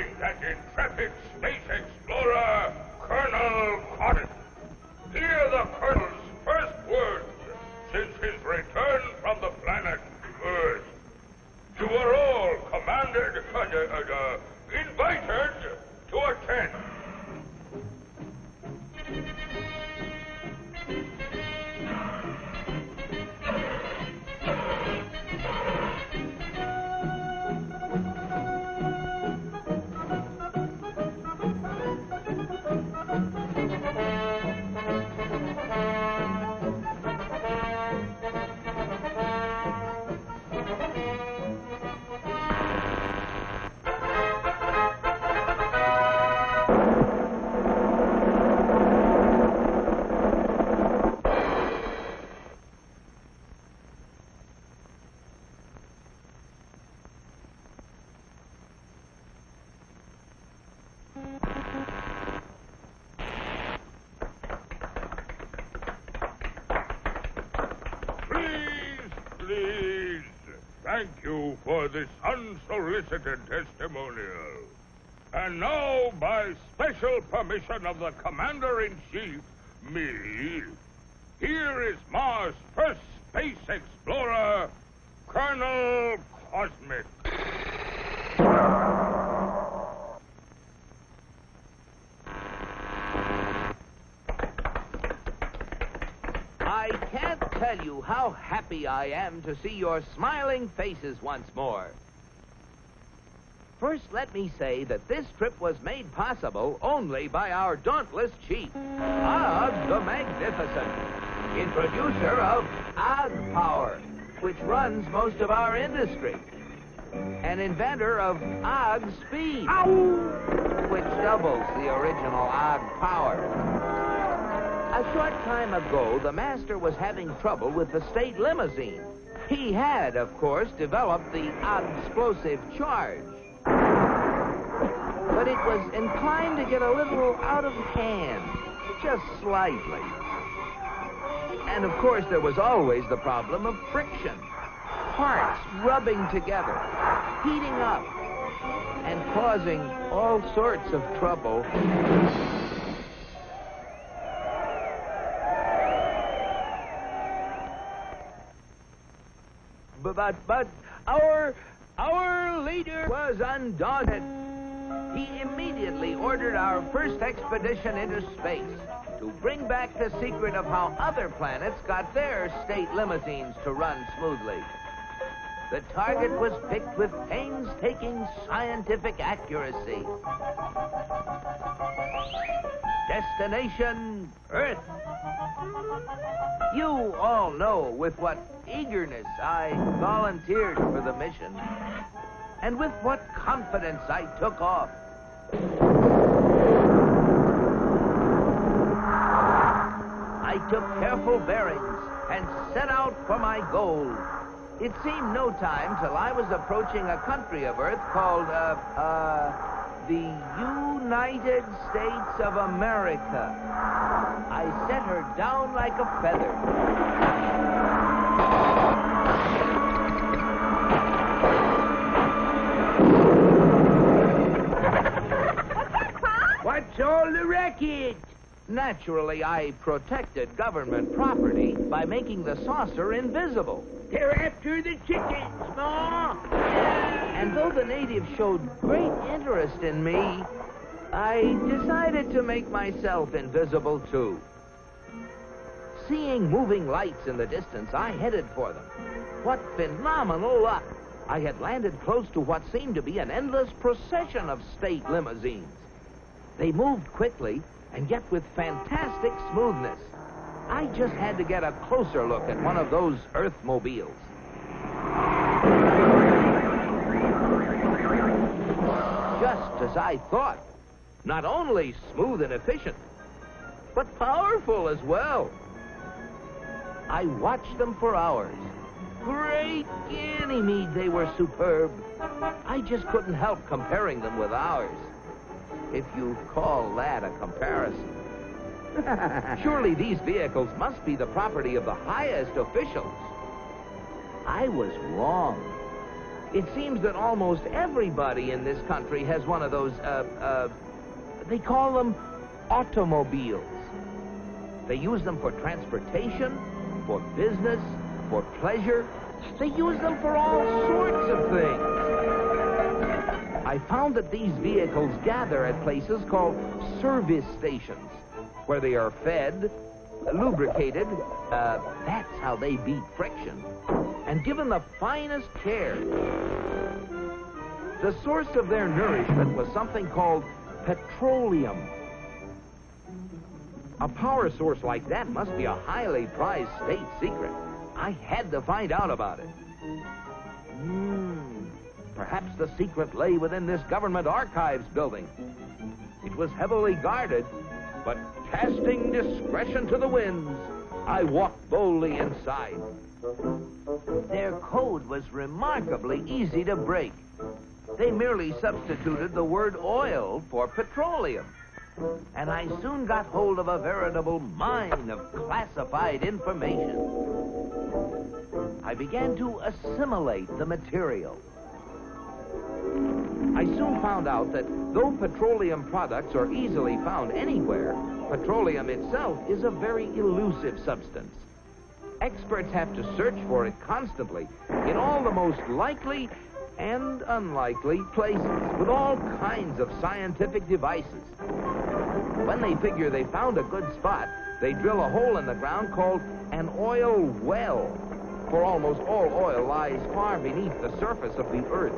calling that intrepid space explorer, Colonel Cotton. Hear the Colonel's first words since his return from the planet Earth. You are all commanded, invited to attend. Please, thank you for this unsolicited testimonial. And now, by special permission of the Commander-in-Chief, me, here is Mars' first space explorer, Colonel Cosmic. I can't tell you how happy I am to see your smiling faces once more. First, let me say that this trip was made possible only by our dauntless chief, Og the Magnificent, introducer of Og Power, which runs most of our industry, and inventor of Og Speed, which doubles the original Og Power. A short time ago, the master was having trouble with the state limousine. He had, of course, developed the explosive charge. But it was inclined to get a little out of hand, just slightly. And, of course, there was always the problem of friction. Parts rubbing together, heating up, and causing all sorts of trouble. But our leader was undaunted. He immediately ordered our first expedition into space to bring back the secret of how other planets got their state limousines to run smoothly. The target was picked with painstaking scientific accuracy. Destination Earth. You all know with what eagerness I volunteered for the mission, and with what confidence I took off. I took careful bearings and set out for my goal. It seemed no time till I was approaching a country of Earth called, the United States of America. I set her down like a feather. What's all the racket? Naturally, I protected government property by making the saucer invisible. They're after the chickens, Ma! And though the natives showed great interest in me, I decided to make myself invisible, too. Seeing moving lights in the distance, I headed for them. What phenomenal luck! I had landed close to what seemed to be an endless procession of state limousines. They moved quickly, and yet with fantastic smoothness. I just had to get a closer look at one of those Earthmobiles. Just as I thought. Not only smooth and efficient, but powerful as well. I watched them for hours. Great Ganymede, they were superb. I just couldn't help comparing them with ours, if you call that a comparison. Surely these vehicles must be the property of the highest officials. I was wrong. It seems that almost everybody in this country has one of those, they call them automobiles. They use them for transportation, for business, for pleasure. They use them for all sorts of things. I found that these vehicles gather at places called service stations, where they are fed, lubricated, that's how they beat friction, and given the finest care. The source of their nourishment was something called petroleum. A power source like that must be a highly prized state secret. I had to find out about it. Perhaps the secret lay within this government archives building. It was heavily guarded, but casting discretion to the winds, I walked boldly inside. Their code was remarkably easy to break. They merely substituted the word oil for petroleum. And I soon got hold of a veritable mine of classified information. I began to assimilate the material. I soon found out that though petroleum products are easily found anywhere, petroleum itself is a very elusive substance. Experts have to search for it constantly in all the most likely and unlikely places with all kinds of scientific devices. When they figure they found a good spot, they drill a hole in the ground called an oil well, for almost all oil lies far beneath the surface of the earth.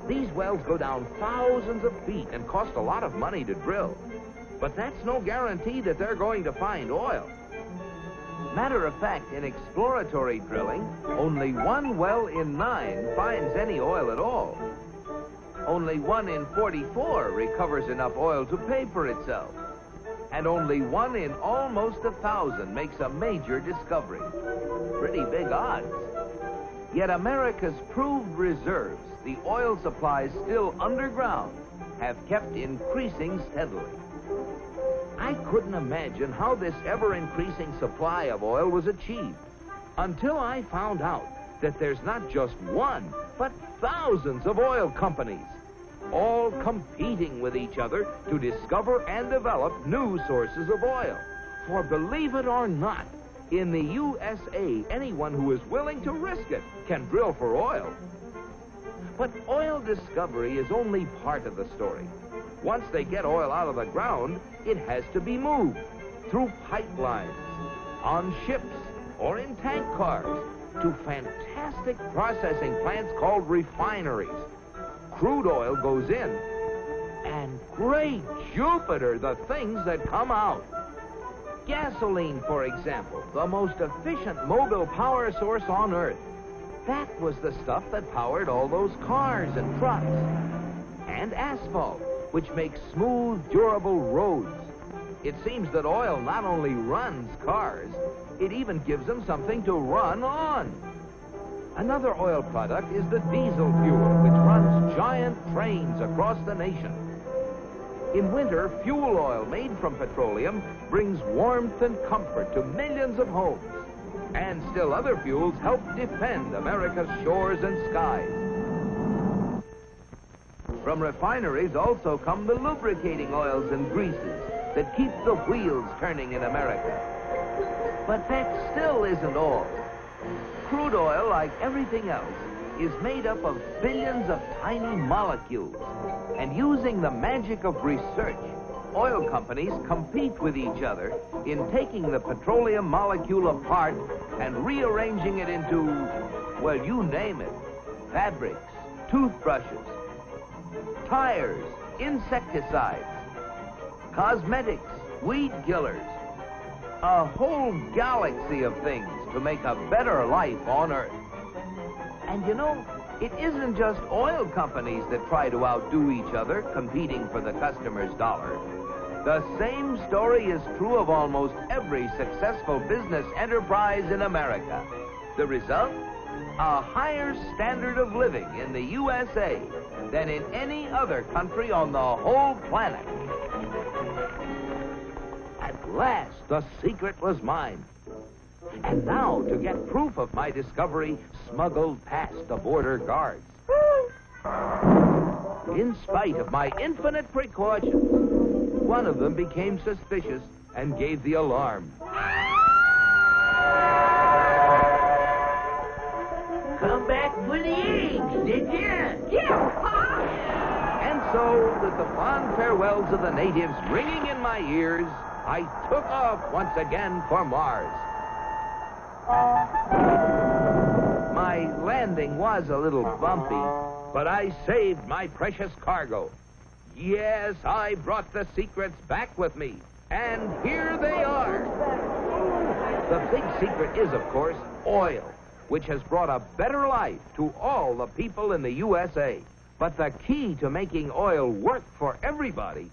These wells go down thousands of feet and cost a lot of money to drill. But that's no guarantee that they're going to find oil. Matter of fact, in exploratory drilling, only 1 well in 9 finds any oil at all. Only 1 in 44 recovers enough oil to pay for itself. And only 1 in almost 1,000 makes a major discovery. Pretty big odds. Yet America's proved reserves, the oil supplies still underground, have kept increasing steadily. I couldn't imagine how this ever-increasing supply of oil was achieved until I found out that there's not just one, but thousands of oil companies, all competing with each other to discover and develop new sources of oil. For believe it or not, in the USA, anyone who is willing to risk it can drill for oil. But oil discovery is only part of the story. Once they get oil out of the ground, it has to be moved through pipelines, on ships, or in tank cars to fantastic processing plants called refineries. Crude oil goes in, and great Jupiter, the things that come out. Gasoline, for example, the most efficient mobile power source on Earth. That was the stuff that powered all those cars and trucks. And asphalt, which makes smooth, durable roads. It seems that oil not only runs cars, it even gives them something to run on. Another oil product is the diesel fuel, which runs giant trains across the nation. In winter, fuel oil made from petroleum brings warmth and comfort to millions of homes. And still other fuels help defend America's shores and skies. From refineries also come the lubricating oils and greases that keep the wheels turning in America. But that still isn't all. Crude oil, like everything else, is made up of billions of tiny molecules. And using the magic of research, oil companies compete with each other in taking the petroleum molecule apart and rearranging it into, well, you name it, fabrics, toothbrushes, tires, insecticides, cosmetics, weed killers, a whole galaxy of things to make a better life on Earth. And you know, it isn't just oil companies that try to outdo each other, competing for the customer's dollar. The same story is true of almost every successful business enterprise in America. The result? A higher standard of living in the USA than in any other country on the whole planet. At last, the secret was mine. And now, to get proof of my discovery, smuggled past the border guards. In spite of my infinite precautions, one of them became suspicious and gave the alarm. Come back for the eggs, did you? Yeah. And so, with the fond farewells of the natives ringing in my ears, I took off once again for Mars. My landing was a little bumpy, but I saved my precious cargo. Yes, I brought the secrets back with me, and here they are. The big secret is, of course, oil, which has brought a better life to all the people in the USA. But the key to making oil work for everybody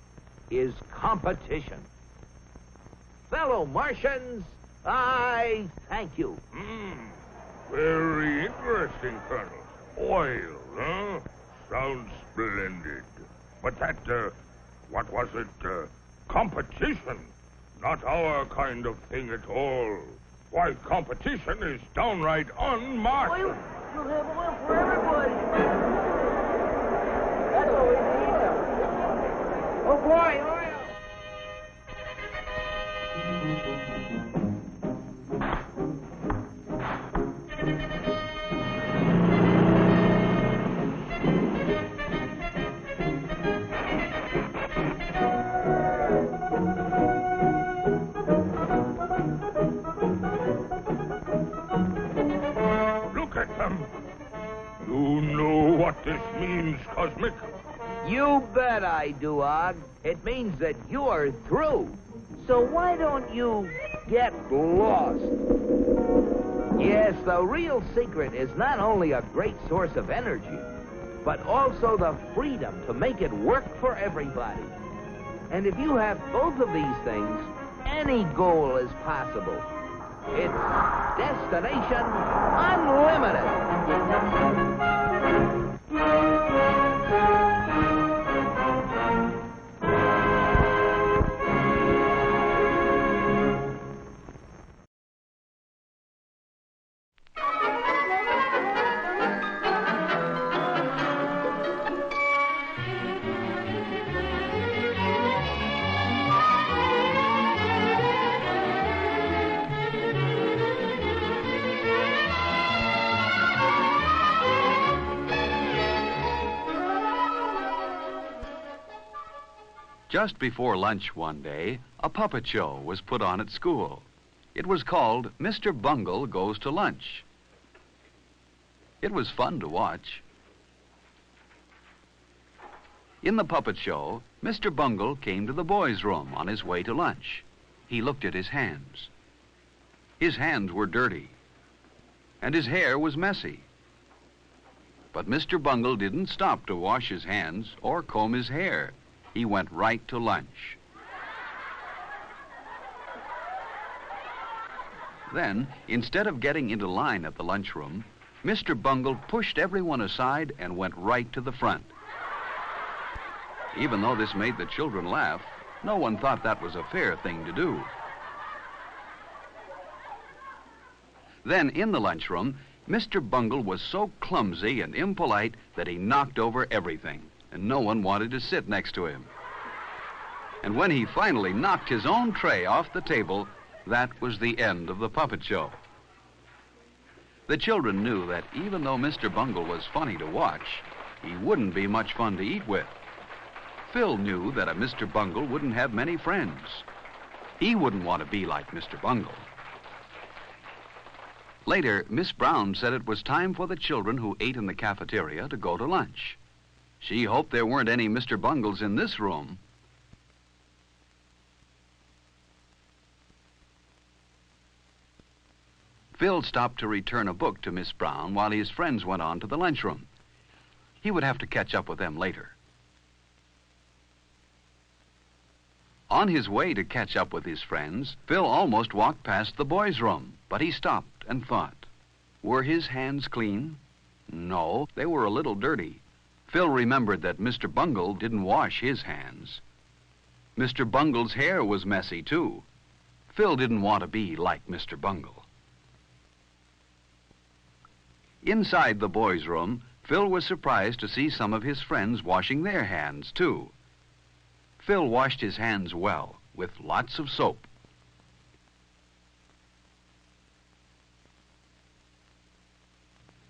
is competition. Fellow Martians, I thank you. Very interesting, Colonel. Oil, huh? Sounds splendid. But that, what was it? Competition. Not our kind of thing at all. Why, competition is downright unmartial. Oil. We'll have oil for everybody. That's what we need. Oh, boy, oil. Look at them. You know what this means, Cosmic? You bet I do, Og. It means that you're through. So why don't you get lost? Yes, the real secret is not only a great source of energy, but also the freedom to make it work for everybody. And if you have both of these things, any goal is possible. It's Destination Unlimited. Just before lunch one day, a puppet show was put on at school. It was called Mr. Bungle Goes to Lunch. It was fun to watch. In the puppet show, Mr. Bungle came to the boys' room on his way to lunch. He looked at his hands. His hands were dirty, and his hair was messy. But Mr. Bungle didn't stop to wash his hands or comb his hair. He went right to lunch. Then, instead of getting into line at the lunchroom, Mr. Bungle pushed everyone aside and went right to the front. Even though this made the children laugh, no one thought that was a fair thing to do. Then, in the lunchroom, Mr. Bungle was so clumsy and impolite that he knocked over everything, and no one wanted to sit next to him. And when he finally knocked his own tray off the table, that was the end of the puppet show. The children knew that even though Mr. Bungle was funny to watch, he wouldn't be much fun to eat with. Phil knew that a Mr. Bungle wouldn't have many friends. He wouldn't want to be like Mr. Bungle. Later, Miss Brown said it was time for the children who ate in the cafeteria to go to lunch. She hoped there weren't any Mr. Bungles in this room. Phil stopped to return a book to Miss Brown while his friends went on to the lunchroom. He would have to catch up with them later. On his way to catch up with his friends, Phil almost walked past the boys' room, but he stopped and thought. Were his hands clean? No, they were a little dirty. Phil remembered that Mr. Bungle didn't wash his hands. Mr. Bungle's hair was messy, too. Phil didn't want to be like Mr. Bungle. Inside the boys' room, Phil was surprised to see some of his friends washing their hands, too. Phil washed his hands well, with lots of soap.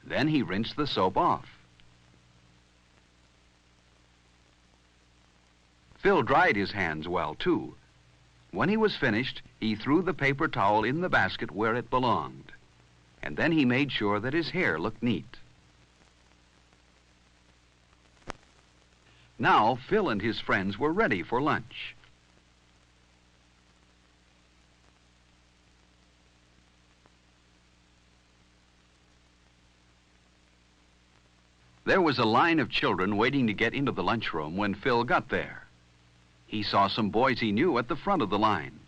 Then he rinsed the soap off. Phil dried his hands well, too. When he was finished, he threw the paper towel in the basket where it belonged. And then he made sure that his hair looked neat. Now, Phil and his friends were ready for lunch. There was a line of children waiting to get into the lunchroom when Phil got there. He saw some boys he knew at the front of the line.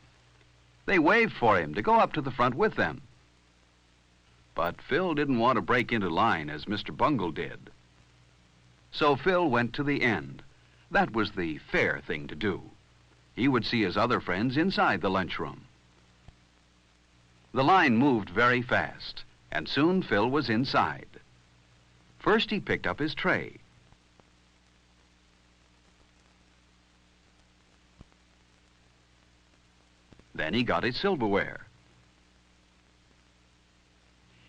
They waved for him to go up to the front with them. But Phil didn't want to break into line as Mr. Bungle did. So Phil went to the end. That was the fair thing to do. He would see his other friends inside the lunchroom. The line moved very fast, and soon Phil was inside. First, he picked up his tray. Then he got his silverware.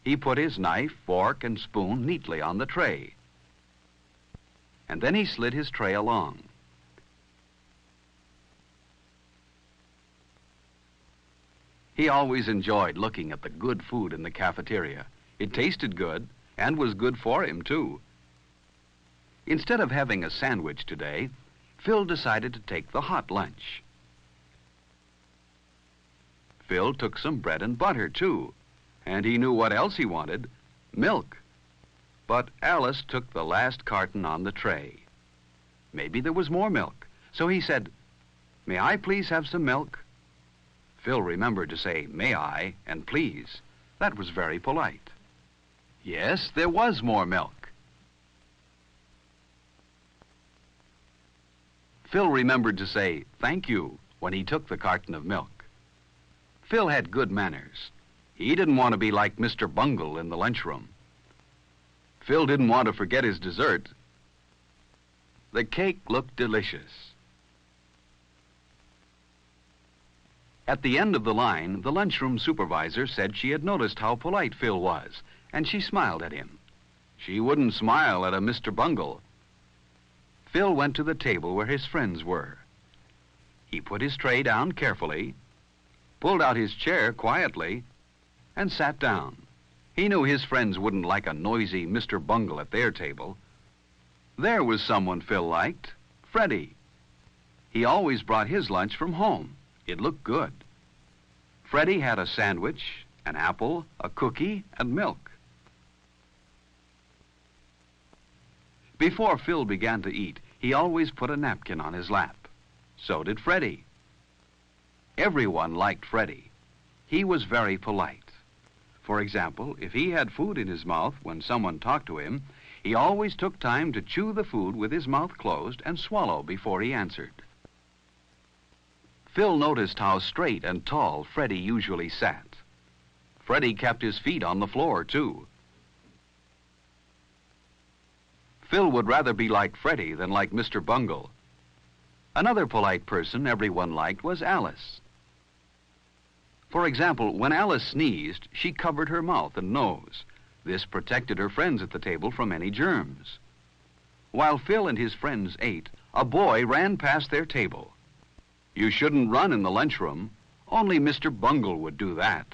He put his knife, fork, and spoon neatly on the tray. And then he slid his tray along. He always enjoyed looking at the good food in the cafeteria. It tasted good, and was good for him, too. Instead of having a sandwich today, Phil decided to take the hot lunch. Phil took some bread and butter, too, and he knew what else he wanted: milk. But Alice took the last carton on the tray. Maybe there was more milk, so he said, "May I please have some milk?" Phil remembered to say, "May I?" and "please." That was very polite. Yes, there was more milk. Phil remembered to say, "Thank you," when he took the carton of milk. Phil had good manners. He didn't want to be like Mr. Bungle in the lunchroom. Phil didn't want to forget his dessert. The cake looked delicious. At the end of the line, the lunchroom supervisor said she had noticed how polite Phil was, and she smiled at him. She wouldn't smile at a Mr. Bungle. Phil went to the table where his friends were. He put his tray down carefully, pulled out his chair quietly, and sat down. He knew his friends wouldn't like a noisy Mr. Bungle at their table. There was someone Phil liked: Freddie. He always brought his lunch from home. It looked good. Freddie had a sandwich, an apple, a cookie, and milk. Before Phil began to eat, he always put a napkin on his lap. So did Freddie. Everyone liked Freddie. He was very polite. For example, if he had food in his mouth when someone talked to him, he always took time to chew the food with his mouth closed and swallow before he answered. Phil noticed how straight and tall Freddie usually sat. Freddie kept his feet on the floor, too. Phil would rather be like Freddie than like Mr. Bungle. Another polite person everyone liked was Alice. For example, when Alice sneezed, she covered her mouth and nose. This protected her friends at the table from any germs. While Phil and his friends ate, a boy ran past their table. You shouldn't run in the lunchroom. Only Mr. Bungle would do that.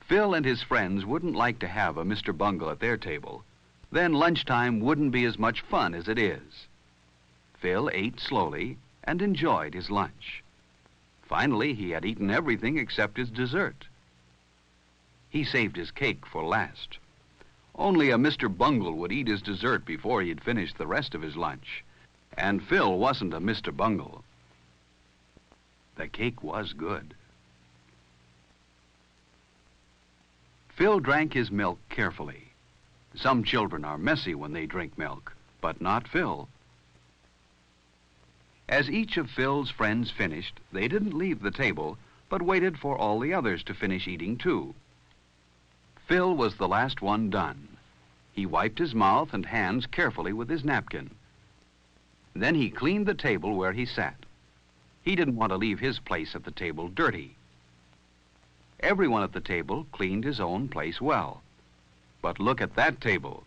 Phil and his friends wouldn't like to have a Mr. Bungle at their table. Then lunchtime wouldn't be as much fun as it is. Phil ate slowly and enjoyed his lunch. Finally, he had eaten everything except his dessert. He saved his cake for last. Only a Mr. Bungle would eat his dessert before he'd finished the rest of his lunch. And Phil wasn't a Mr. Bungle. The cake was good. Phil drank his milk carefully. Some children are messy when they drink milk, but not Phil. As each of Phil's friends finished, they didn't leave the table, but waited for all the others to finish eating too. Phil was the last one done. He wiped his mouth and hands carefully with his napkin. Then he cleaned the table where he sat. He didn't want to leave his place at the table dirty. Everyone at the table cleaned his own place well. But look at that table.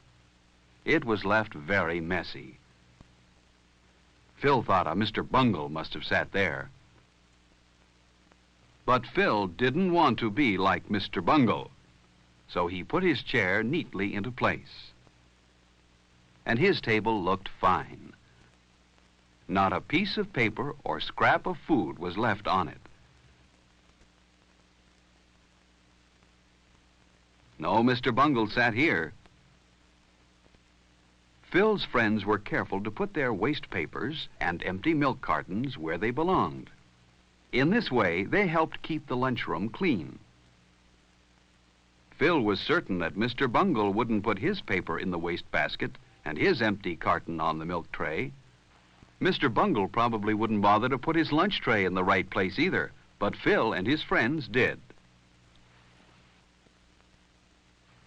It was left very messy. Phil thought a Mr. Bungle must have sat there. But Phil didn't want to be like Mr. Bungle, so he put his chair neatly into place. And his table looked fine. Not a piece of paper or scrap of food was left on it. No Mr. Bungle sat here. Phil's friends were careful to put their waste papers and empty milk cartons where they belonged. In this way, they helped keep the lunchroom clean. Phil was certain that Mr. Bungle wouldn't put his paper in the waste basket and his empty carton on the milk tray. Mr. Bungle probably wouldn't bother to put his lunch tray in the right place either, but Phil and his friends did.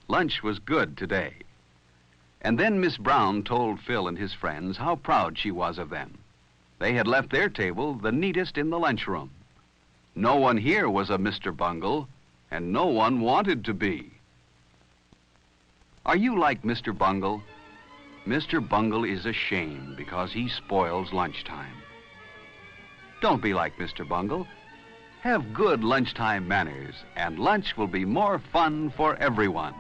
Lunch was good today. And then Miss Brown told Phil and his friends how proud she was of them. They had left their table the neatest in the lunchroom. No one here was a Mr. Bungle, and no one wanted to be. Are you like Mr. Bungle? Mr. Bungle is a shame because he spoils lunchtime. Don't be like Mr. Bungle. Have good lunchtime manners, and lunch will be more fun for everyone.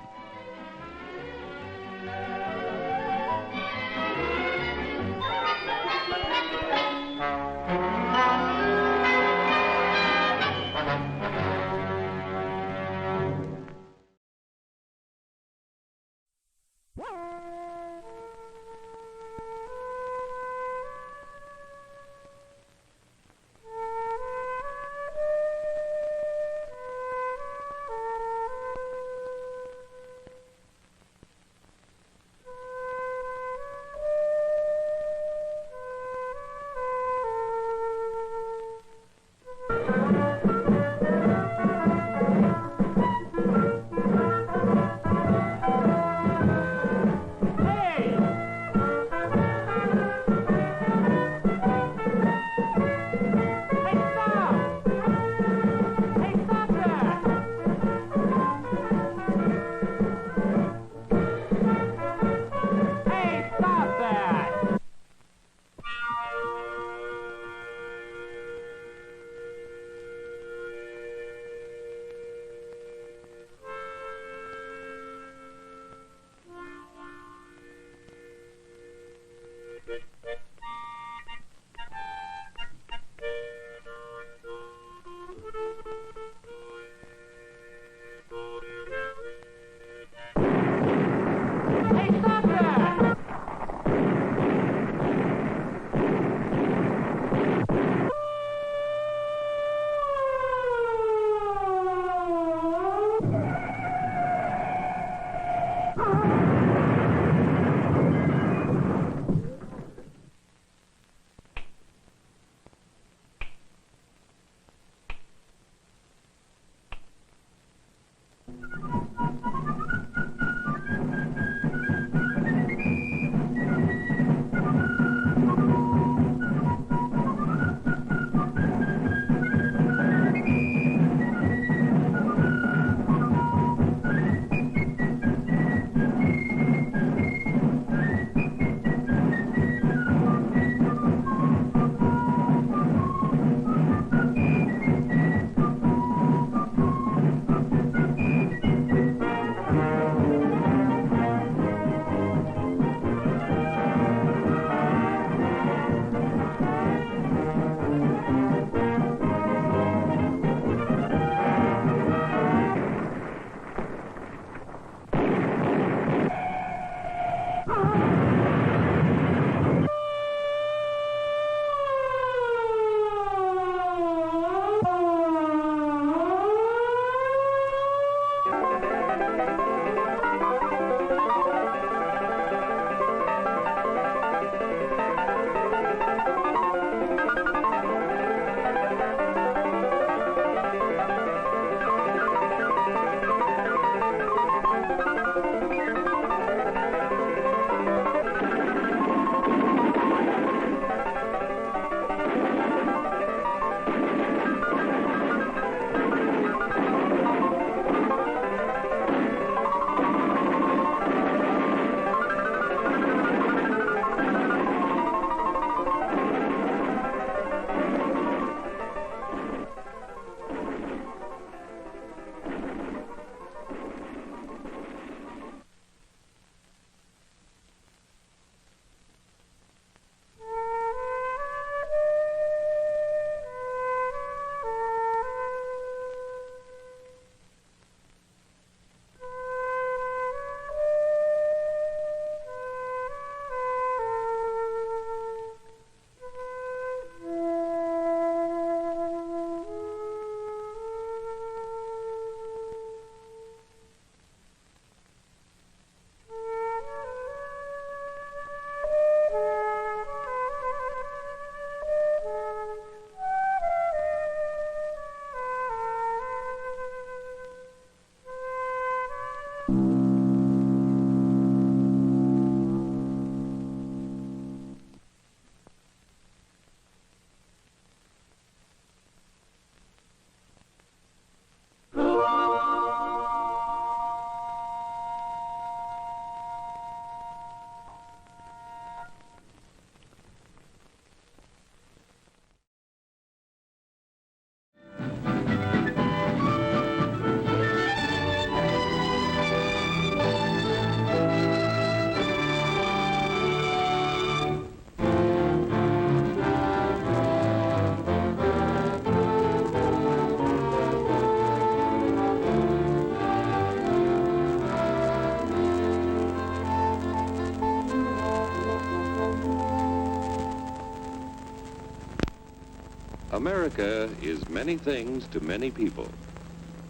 America is many things to many people.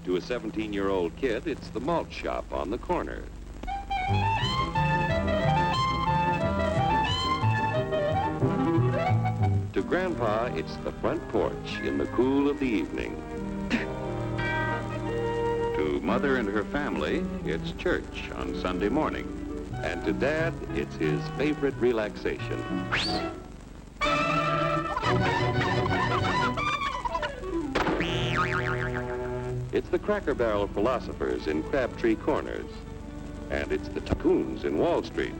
To a 17-year-old kid, it's the malt shop on the corner. To Grandpa, it's the front porch in the cool of the evening. To Mother and her family, it's church on Sunday morning. And to Dad, it's his favorite relaxation. It's the Cracker Barrel philosophers in Crabtree Corners. And it's the tycoons in Wall Street.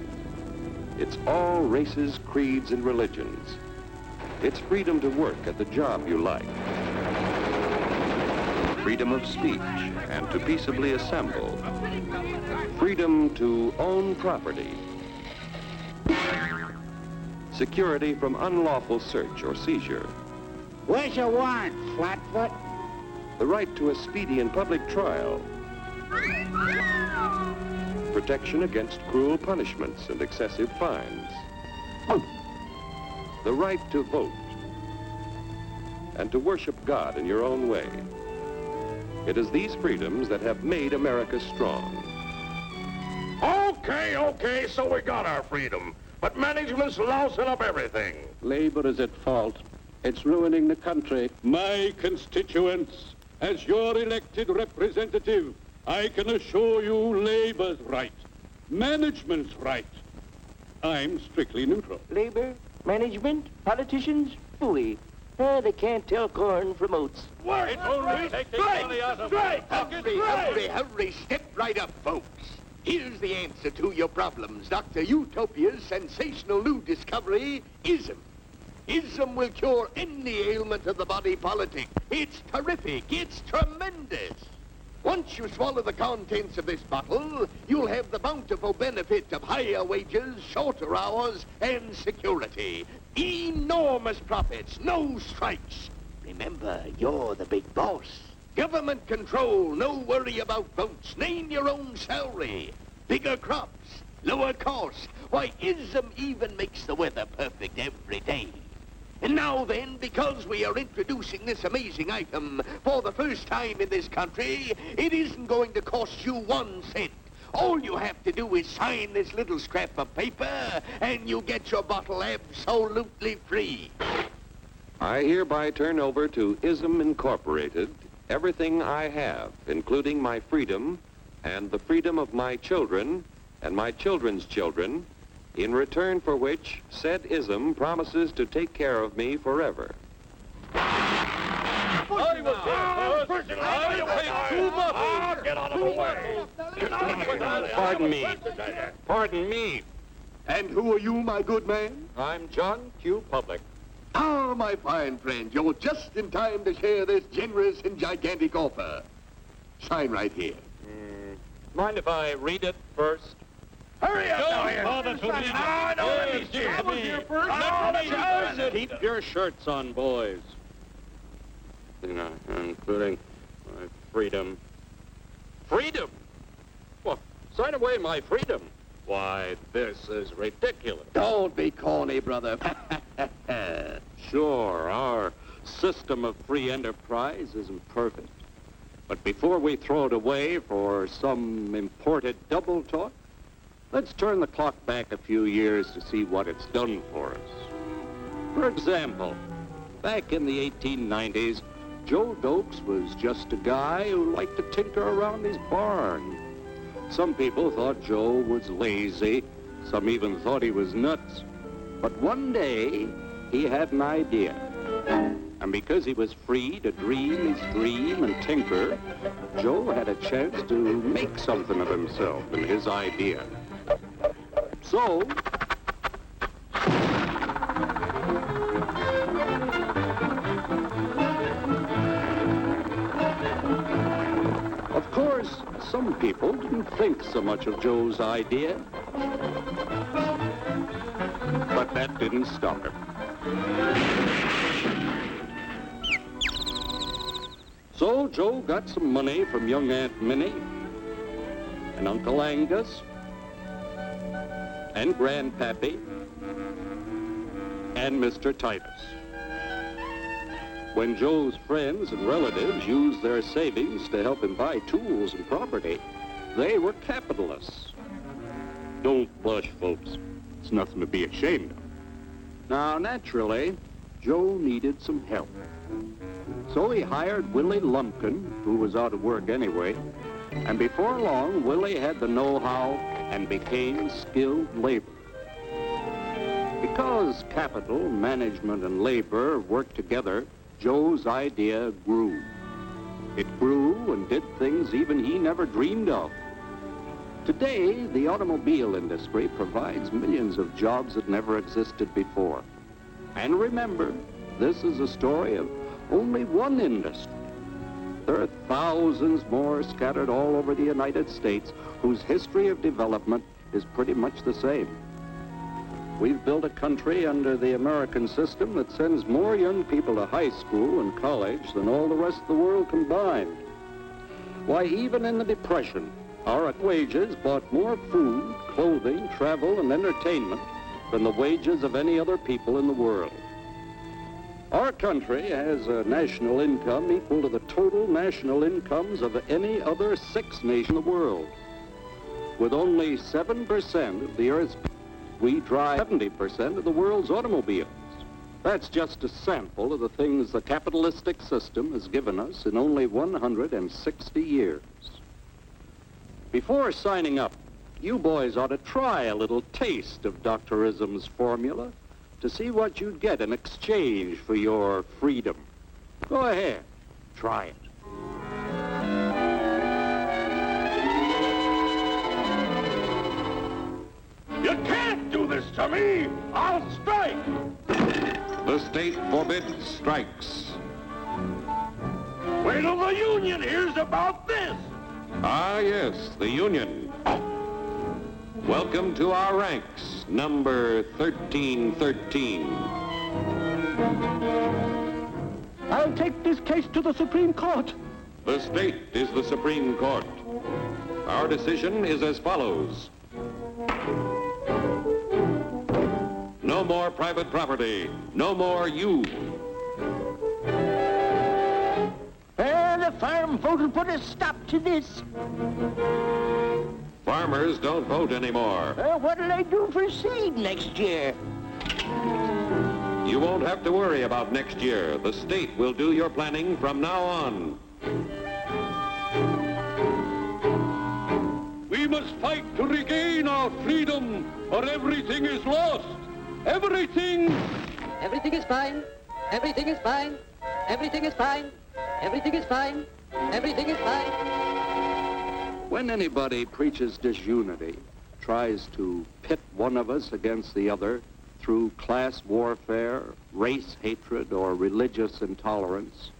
It's all races, creeds, and religions. It's freedom to work at the job you like. Freedom of speech and to peaceably assemble. Freedom to own property. Security from unlawful search or seizure. Where's your warrant, Flatfoot? The right to a speedy and public trial. Protection against cruel punishments and excessive fines. The right to vote. And to worship God in your own way. It is these freedoms that have made America strong. Okay, so we got our freedom. But management's lousing up everything. Labor is at fault. It's ruining the country. My constituents, as your elected representative, I can assure you Labor's right, management's right. I'm strictly neutral. Labor, management, politicians, phooey. They can't tell corn from oats. Work! Hurry, step right up, folks. Here's the answer to your problems. Dr. Utopia's sensational new discovery, ism. Ism will cure any ailment of the body politic. It's terrific. It's tremendous. Once you swallow the contents of this bottle, you'll have the bountiful benefit of higher wages, shorter hours, and security. Enormous profits, no strikes. Remember, you're the big boss. Government control, no worry about votes. Name your own salary. Bigger crops, lower costs. Why, ism even makes the weather perfect every day. And now then, because we are introducing this amazing item for the first time in this country, it isn't going to cost you 1 cent. All you have to do is sign this little scrap of paper, and you get your bottle absolutely free. I hereby turn over to ISM Incorporated everything I have, including my freedom and the freedom of my children and my children's children, in return for which said ISM promises to take care of me forever. Pardon me. And who are you, my good man? I'm John Q. Public. Ah, my fine friend, you're just in time to share this generous and gigantic offer. Sign right here. Mind if I read it first? Hurry up now here. Keep your shirts on, boys. Including my freedom. Freedom? Well, sign away my freedom. Why, this is ridiculous. Don't be corny, brother. Sure, our system of free enterprise isn't perfect. But before we throw it away for some imported double talk, let's turn the clock back a few years to see what it's done for us. For example, back in the 1890s, Joe Dokes was just a guy who liked to tinker around his barn. Some people thought Joe was lazy. Some even thought he was nuts. But one day, he had an idea. And because he was free to dream his dream and tinker, Joe had a chance to make something of himself and his idea. So, of course, some people didn't think so much of Joe's idea. But that didn't stop him. So Joe got some money from young Aunt Minnie and Uncle Angus and Grandpappy and Mr. Titus. When Joe's friends and relatives used their savings to help him buy tools and property, they were capitalists. Don't blush, folks. It's nothing to be ashamed of. Now, naturally, Joe needed some help. So he hired Willie Lumpkin, who was out of work anyway, and before long, Willie had the know-how and became skilled labor. Because capital, management, and labor worked together, Joe's idea grew. It grew and did things even he never dreamed of. Today, the automobile industry provides millions of jobs that never existed before. And remember, this is a story of only one industry. There are thousands more scattered all over the United States whose history of development is pretty much the same. We've built a country under the American system that sends more young people to high school and college than all the rest of the world combined. Why, even in the Depression, our wages bought more food, clothing, travel, and entertainment than the wages of any other people in the world. Our country has a national income equal to the total national incomes of any other 6 nations in the world. With only 7% of the Earth's people, we drive 70% of the world's automobiles. That's just a sample of the things the capitalistic system has given us in only 160 years. Before signing up, you boys ought to try a little taste of Dr. Ism's formula to see what you'd get in exchange for your freedom. Go ahead, try it. You can't do this to me! I'll strike! The state forbids strikes. Wait till the union hears about this! Ah, yes, the union. Welcome to our ranks, number 1313. I'll take this case to the Supreme Court. The state is the Supreme Court. Our decision is as follows. No more private property. No more you. The farm vote will put a stop to this. Farmers don't vote anymore. What'll I do for seed next year? You won't have to worry about next year. The state will do your planning from now on. We must fight to regain our freedom, or everything is lost. Everything! Everything is fine. Everything is fine. Everything is fine. Everything is fine. Everything is fine. When anybody preaches disunity, tries to pit one of us against the other through class warfare, race hatred, or religious intolerance,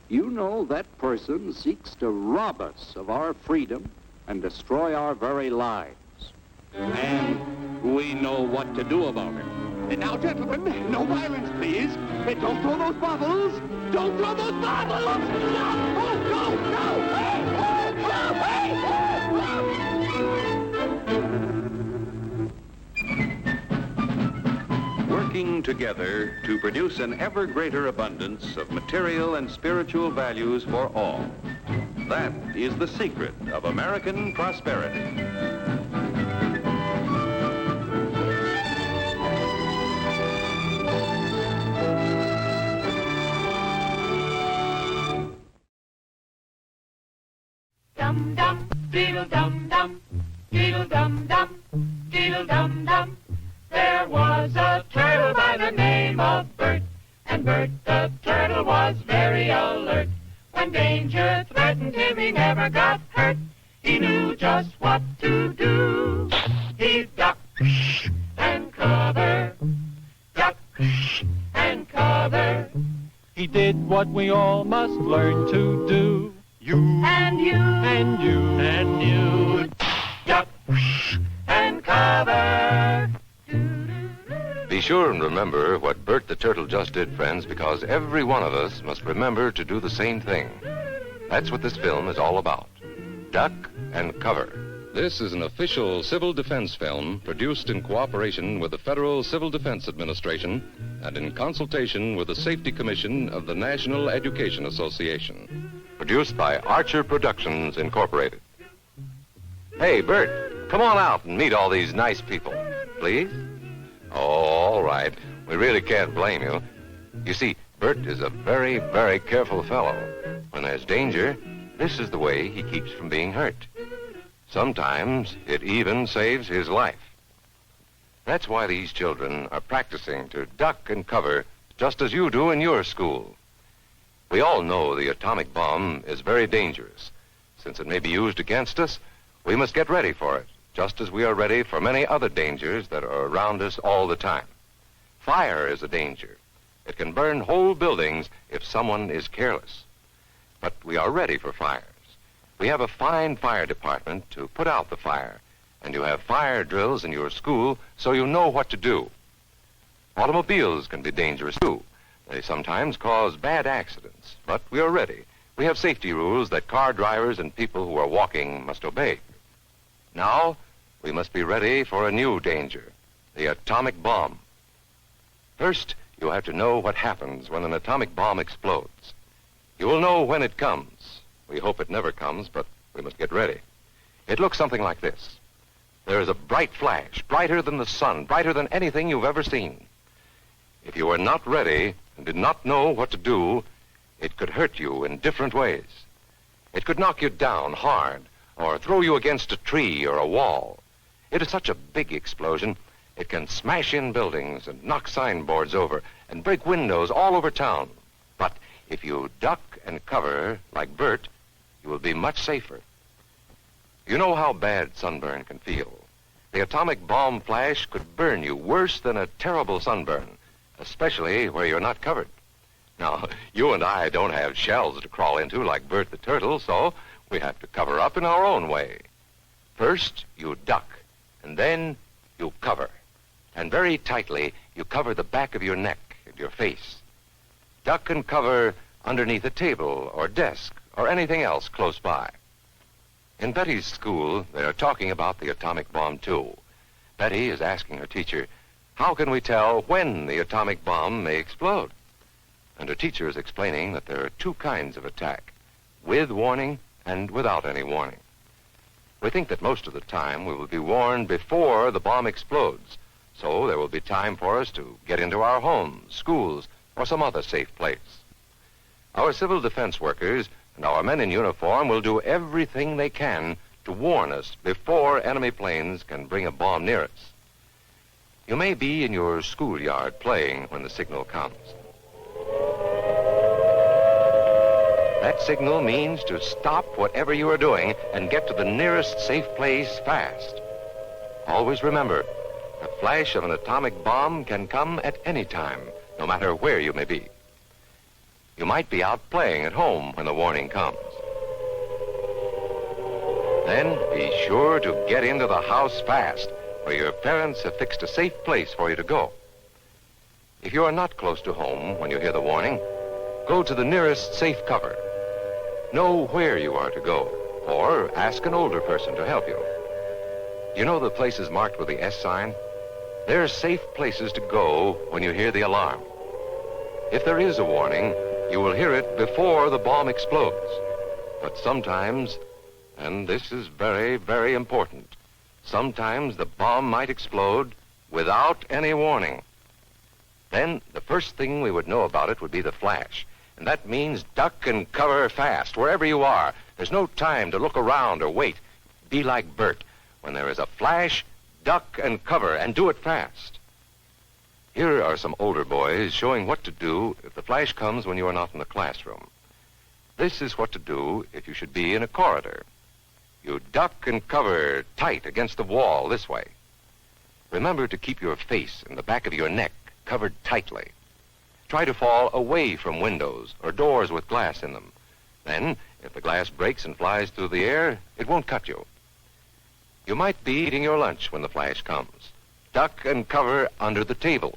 you know that person seeks to rob us of our freedom and destroy our very lives. And we know what to do about it. Now, gentlemen, no violence, please. Don't throw those bottles. Don't throw those bottles. No! Oh, no! No! Hey! Oh, hey! Working together to produce an ever greater abundance of material and spiritual values for all. That is the secret of American prosperity. Dum dum, diddle dum dum, diddle dum dum, diddle dum dum. There was a turtle by the name of Bert, and Bert the turtle was very alert. When danger threatened him, he never got hurt. He knew just what to do. He'd duck and cover, duck and cover. He did what we all must learn to do. You and you and you and you. Duck and cover. Be sure and remember what Bert the Turtle just did, friends, because every one of us must remember to do the same thing. That's what this film is all about. Duck and cover. This is an official civil defense film produced in cooperation with the Federal Civil Defense Administration and in consultation with the Safety Commission of the National Education Association. Produced by Archer Productions, Incorporated. Hey, Bert, come on out and meet all these nice people, please. Oh, all right. We really can't blame you. You see, Bert is a very, very careful fellow. When there's danger, this is the way he keeps from being hurt. Sometimes it even saves his life. That's why these children are practicing to duck and cover just as you do in your school. We all know the atomic bomb is very dangerous. Since it may be used against us, we must get ready for it, just as we are ready for many other dangers that are around us all the time. Fire is a danger. It can burn whole buildings if someone is careless. But we are ready for fires. We have a fine fire department to put out the fire, and you have fire drills in your school so you know what to do. Automobiles can be dangerous too. They sometimes cause bad accidents, but we are ready. We have safety rules that car drivers and people who are walking must obey. Now, we must be ready for a new danger, the atomic bomb. First, you have to know what happens when an atomic bomb explodes. You will know when it comes. We hope it never comes, but we must get ready. It looks something like this. There is a bright flash, brighter than the sun, brighter than anything you've ever seen. If you are not ready and did not know what to do, it could hurt you in different ways. It could knock you down hard or throw you against a tree or a wall. It is such a big explosion, it can smash in buildings and knock signboards over and break windows all over town. But if you duck and cover like Bert, you will be much safer. You know how bad sunburn can feel. The atomic bomb flash could burn you worse than a terrible sunburn, especially where you're not covered. Now, you and I don't have shells to crawl into like Bert the Turtle, so we have to cover up in our own way. First, you duck, and then you cover. And very tightly, you cover the back of your neck and your face. Duck and cover underneath a table or desk or anything else close by. In Betty's school, they are talking about the atomic bomb, too. Betty is asking her teacher, how can we tell when the atomic bomb may explode? And her teacher is explaining that there are two kinds of attack, with warning and without any warning. We think that most of the time we will be warned before the bomb explodes, so there will be time for us to get into our homes, schools, or some other safe place. Our civil defense workers and our men in uniform will do everything they can to warn us before enemy planes can bring a bomb near us. You may be in your schoolyard playing when the signal comes. That signal means to stop whatever you are doing and get to the nearest safe place fast. Always remember, the flash of an atomic bomb can come at any time, no matter where you may be. You might be out playing at home when the warning comes. Then be sure to get into the house fast, where your parents have fixed a safe place for you to go. If you are not close to home when you hear the warning, go to the nearest safe cover. Know where you are to go, or ask an older person to help you. You know the places marked with the S sign? They're safe places to go when you hear the alarm. If there is a warning, you will hear it before the bomb explodes. But sometimes, and this is very, very important, sometimes the bomb might explode without any warning. Then the first thing we would know about it would be the flash. And that means duck and cover fast, wherever you are. There's no time to look around or wait. Be like Bert. When there is a flash, duck and cover, and do it fast. Here are some older boys showing what to do if the flash comes when you are not in the classroom. This is what to do if you should be in a corridor. You duck and cover tight against the wall this way. Remember to keep your face and the back of your neck covered tightly. Try to fall away from windows or doors with glass in them. Then, if the glass breaks and flies through the air, it won't cut you. You might be eating your lunch when the flash comes. Duck and cover under the table.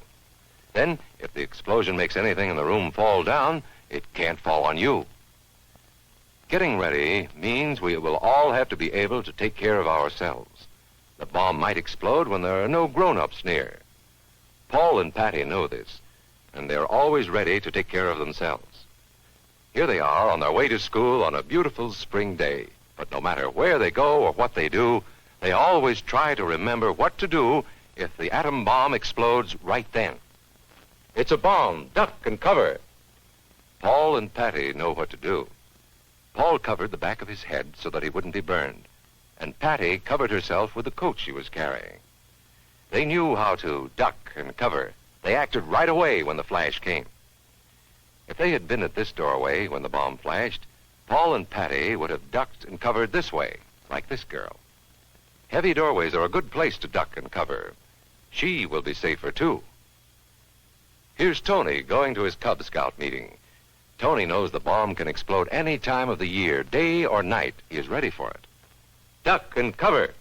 Then, if the explosion makes anything in the room fall down, it can't fall on you. Getting ready means we will all have to be able to take care of ourselves. The bomb might explode when there are no grown-ups near. Paul and Patty know this, and they're always ready to take care of themselves. Here they are on their way to school on a beautiful spring day. But no matter where they go or what they do, they always try to remember what to do if the atom bomb explodes right then. It's a bomb. Duck and cover. Paul and Patty know what to do. Paul covered the back of his head so that he wouldn't be burned, and Patty covered herself with the coat she was carrying. They knew how to duck and cover. They acted right away when the flash came. If they had been at this doorway when the bomb flashed, Paul and Patty would have ducked and covered this way, like this girl. Heavy doorways are a good place to duck and cover. She will be safer, too. Here's Tony going to his Cub Scout meeting. Tony knows the bomb can explode any time of the year, day or night. He is ready for it. Duck and cover.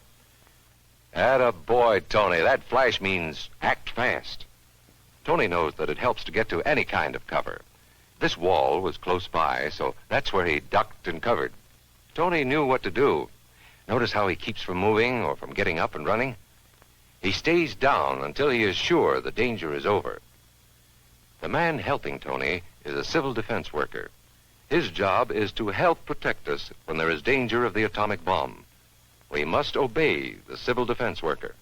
Attaboy, Tony. That flash means act fast. Tony knows that it helps to get to any kind of cover. This wall was close by, so that's where he ducked and covered. Tony knew what to do. Notice how he keeps from moving or from getting up and running? He stays down until he is sure the danger is over. The man helping Tony is a civil defense worker. His job is to help protect us when there is danger of the atomic bomb. We must obey the civil defense worker.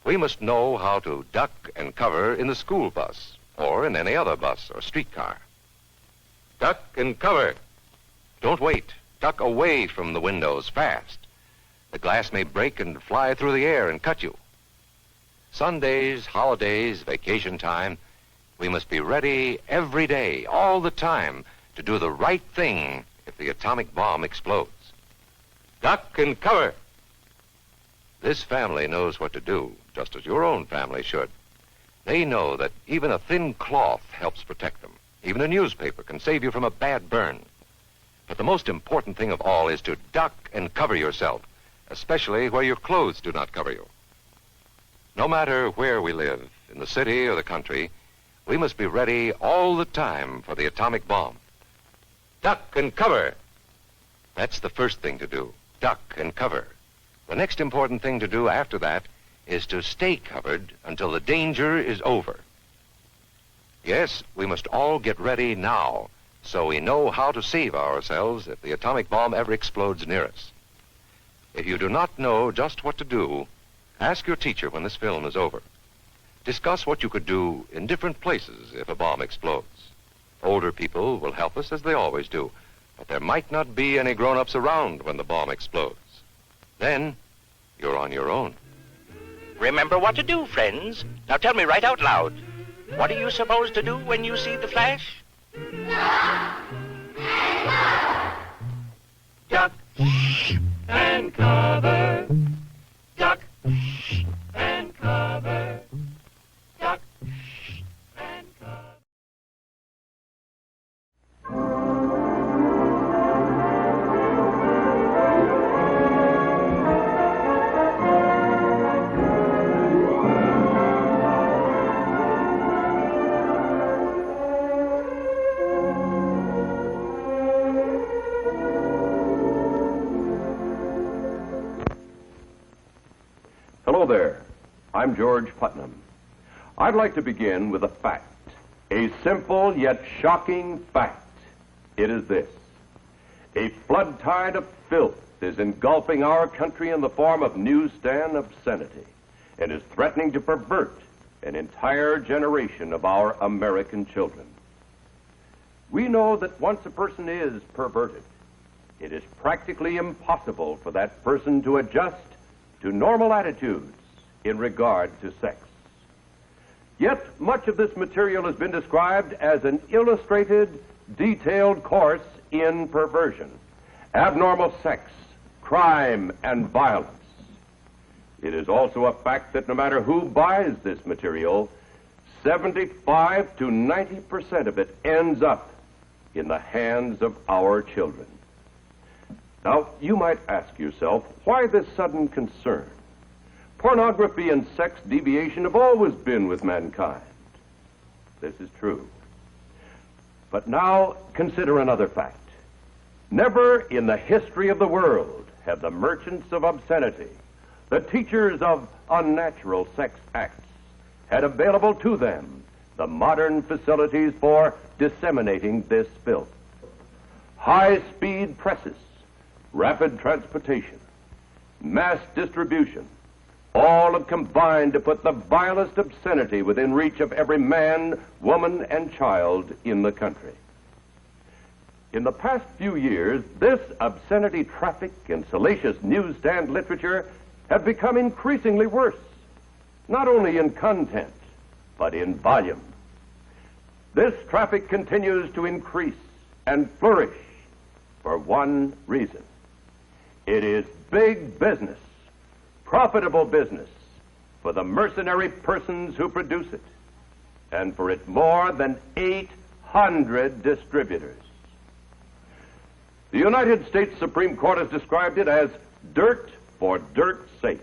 We must know how to duck and cover in the school bus or in any other bus or streetcar. Duck and cover. Don't wait. Duck away from the windows fast. The glass may break and fly through the air and cut you. Sundays, holidays, vacation time, we must be ready every day, all the time, to do the right thing if the atomic bomb explodes. Duck and cover. This family knows what to do, just as your own family should. They know that even a thin cloth helps protect them. Even a newspaper can save you from a bad burn. But the most important thing of all is to duck and cover yourself, especially where your clothes do not cover you. No matter where we live, in the city or the country, we must be ready all the time for the atomic bomb. Duck and cover. That's the first thing to do, duck and cover. The next important thing to do after that is to stay covered until the danger is over. Yes, we must all get ready now so we know how to save ourselves if the atomic bomb ever explodes near us. If you do not know just what to do, ask your teacher when this film is over. Discuss what you could do in different places if a bomb explodes. Older people will help us as they always do, but there might not be any grown-ups around when the bomb explodes. Then, you're on your own. Remember what to do, friends. Now tell me right out loud. What are you supposed to do when you see the flash? Duck and cover. Duck and cover. Duck and cover. Hello there. I'm George Putnam. I'd like to begin with a fact, a simple yet shocking fact. It is this: a flood tide of filth is engulfing our country in the form of newsstand obscenity and is threatening to pervert an entire generation of our American children. We know that once a person is perverted, it is practically impossible for that person to adjust to normal attitudes in regard to sex. Yet much of this material has been described as an illustrated, detailed course in perversion, abnormal sex, crime, and violence. It is also a fact that no matter who buys this material, 75 to 90% of it ends up in the hands of our children. Now, you might ask yourself, why this sudden concern? Pornography and sex deviation have always been with mankind. This is true. But now, consider another fact. Never in the history of the world have the merchants of obscenity, the teachers of unnatural sex acts, had available to them the modern facilities for disseminating this filth. High-speed presses, rapid transportation, mass distribution, all have combined to put the vilest obscenity within reach of every man, woman, and child in the country. In the past few years, this obscenity traffic and salacious newsstand literature have become increasingly worse, not only in content, but in volume. This traffic continues to increase and flourish for one reason. It is big business, profitable business for the mercenary persons who produce it, and for its more than 800 distributors. The United States Supreme Court has described it as dirt for dirt's sake.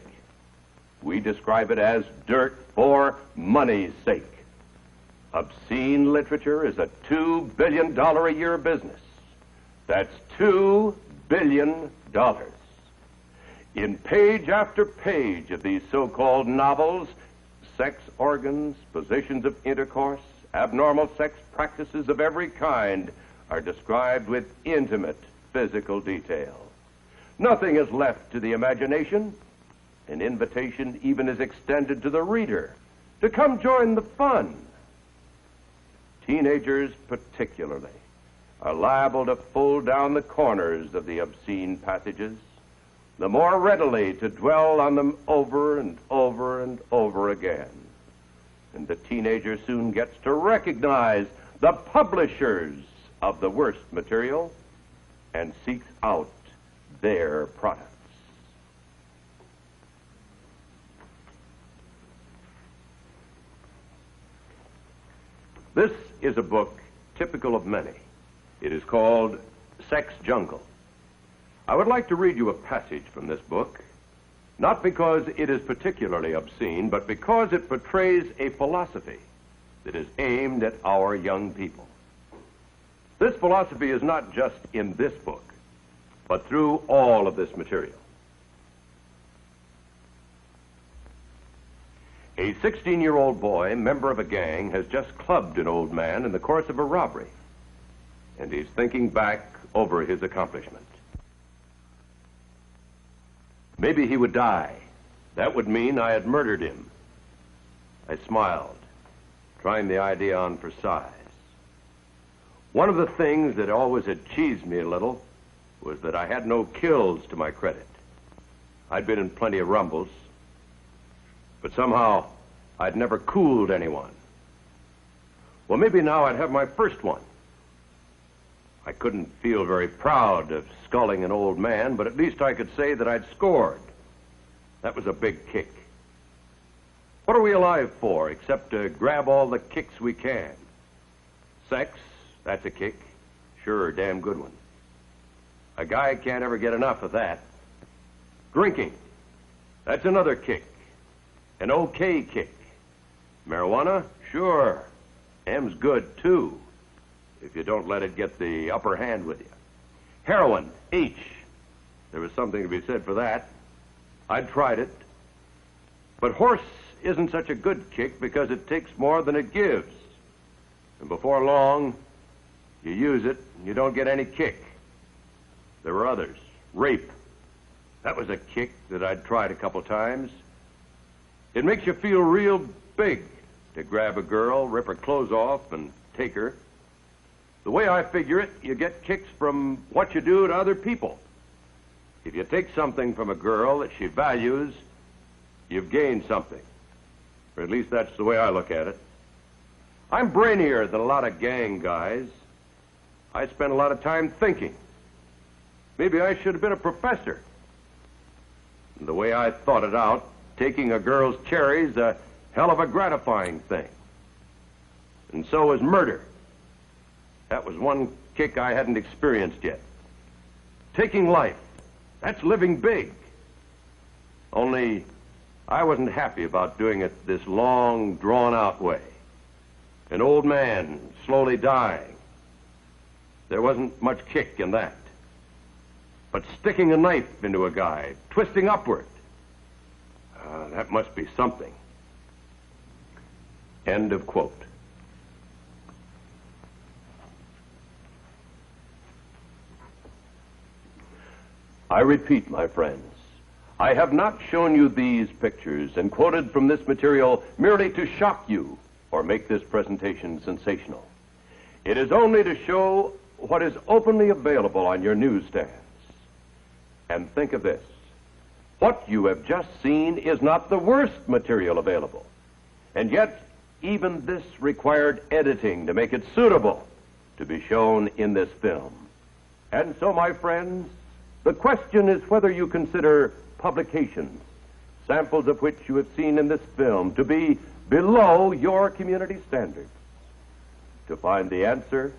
We describe it as dirt for money's sake. Obscene literature is a $2 billion a year business. That's $2 billion. In page after page of these so-called novels, sex organs, positions of intercourse, abnormal sex practices of every kind are described with intimate physical detail. Nothing is left to the imagination. An invitation even is extended to the reader to come join the fun. Teenagers particularly are liable to pull down the corners of the obscene passages, the more readily to dwell on them over and over and over again. And the teenager soon gets to recognize the publishers of the worst material and seeks out their products. This is a book typical of many. It is called Sex Jungle. I would like to read you a passage from this book, not because it is particularly obscene, but because it portrays a philosophy that is aimed at our young people. This philosophy is not just in this book, but through all of this material. A 16-year-old boy, member of a gang, has just clubbed an old man in the course of a robbery, and he's thinking back over his accomplishment. Maybe he would die. That would mean I had murdered him. I smiled, trying the idea on for size. One of the things that always had cheesed me a little was that I had no kills to my credit. I'd been in plenty of rumbles, but somehow I'd never cooled anyone. Well, maybe now I'd have my first one. I couldn't feel very proud of sculling an old man, but at least I could say that I'd scored. That was a big kick. What are we alive for except to grab all the kicks we can? Sex, that's a kick. Sure, a damn good one. A guy can't ever get enough of that. Drinking, that's another kick. An okay kick. Marijuana, sure. M's good, too, if you don't let it get the upper hand with you. Heroin, H. There was something to be said for that. I'd tried it. But horse isn't such a good kick because it takes more than it gives. And before long, you use it and you don't get any kick. There were others. Rape. That was a kick that I'd tried a couple times. It makes you feel real big to grab a girl, rip her clothes off, and take her. The way I figure it, you get kicks from what you do to other people. If you take something from a girl that she values, you've gained something. Or at least that's the way I look at it. I'm brainier than a lot of gang guys. I spend a lot of time thinking. Maybe I should have been a professor. And the way I thought it out, taking a girl's cherry's a hell of a gratifying thing. And so is murder. That was one kick I hadn't experienced yet. Taking life, that's living big. Only I wasn't happy about doing it this long, drawn-out way. An old man slowly dying. There wasn't much kick in that. But sticking a knife into a guy, twisting upward, that must be something. End of quote. I repeat, my friends, I have not shown you these pictures and quoted from this material merely to shock you or make this presentation sensational. It is only to show what is openly available on your newsstands. And think of this. What you have just seen is not the worst material available. And yet, even this required editing to make it suitable to be shown in this film. And so, my friends, the question is whether you consider publications, samples of which you have seen in this film, to be below your community standards. To find the answer,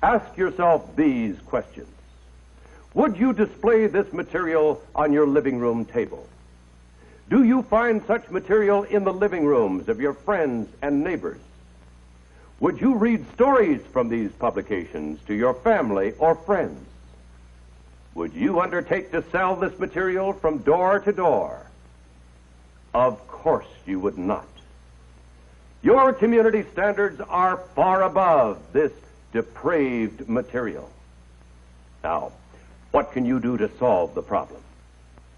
ask yourself these questions. Would you display this material on your living room table? Do you find such material in the living rooms of your friends and neighbors? Would you read stories from these publications to your family or friends? Would you undertake to sell this material from door to door? Of course you would not. Your community standards are far above this depraved material. Now, what can you do to solve the problem?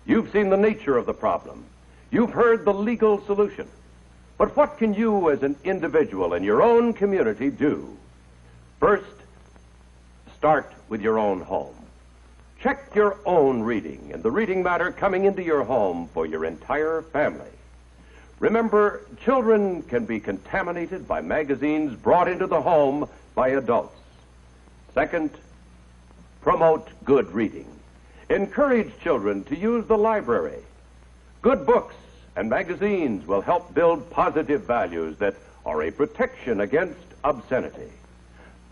You've seen the nature of the problem. You've heard the legal solution. But what can you as an individual in your own community do? First, start with your own home. Check your own reading and the reading matter coming into your home for your entire family. Remember, children can be contaminated by magazines brought into the home by adults. Second, promote good reading. Encourage children to use the library. Good books and magazines will help build positive values that are a protection against obscenity.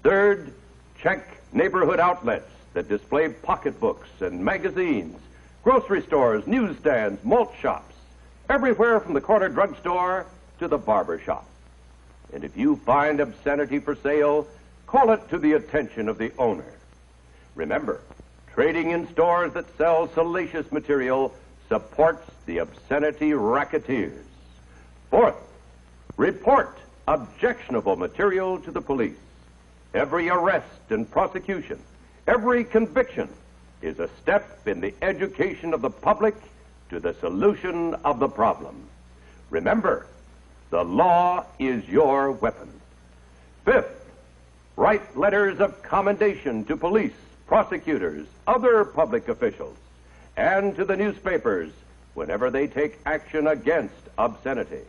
Third, check neighborhood outlets that display pocketbooks and magazines, grocery stores, newsstands, malt shops, everywhere from the corner drugstore to the barber shop. And if you find obscenity for sale, call it to the attention of the owner. Remember, trading in stores that sell salacious material supports the obscenity racketeers. Fourth, report objectionable material to the police. Every arrest and prosecution, every conviction is a step in the education of the public to the solution of the problem. Remember, the law is your weapon. Fifth, write letters of commendation to police, prosecutors, other public officials, and to the newspapers whenever they take action against obscenity.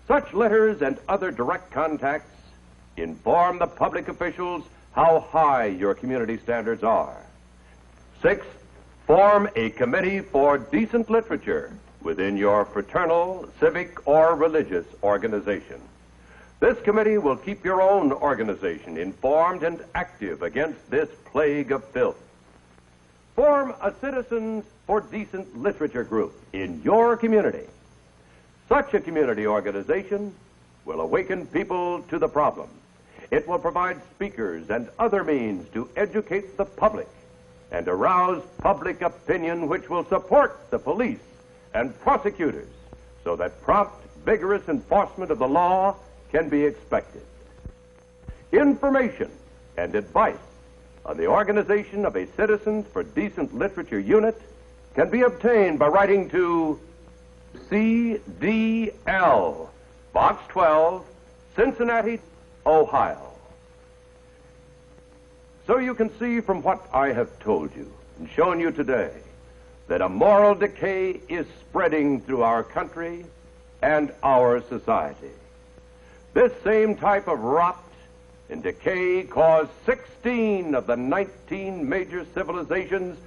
Such letters and other direct contacts inform the public officials how high your community standards are. Sixth, form a committee for decent literature within your fraternal, civic, or religious organization. This committee will keep your own organization informed and active against this plague of filth. Form a Citizens for Decent Literature group in your community. Such a community organization will awaken people to the problem. It will provide speakers and other means to educate the public and arouse public opinion which will support the police and prosecutors so that prompt, vigorous enforcement of the law can be expected. Information and advice on the organization of a Citizens for Decent Literature unit can be obtained by writing to CDL, Box 12, Cincinnati, Ohio. So you can see from what I have told you and shown you today that a moral decay is spreading through our country and our society. This same type of rot and decay caused 16 of the 19 major civilizations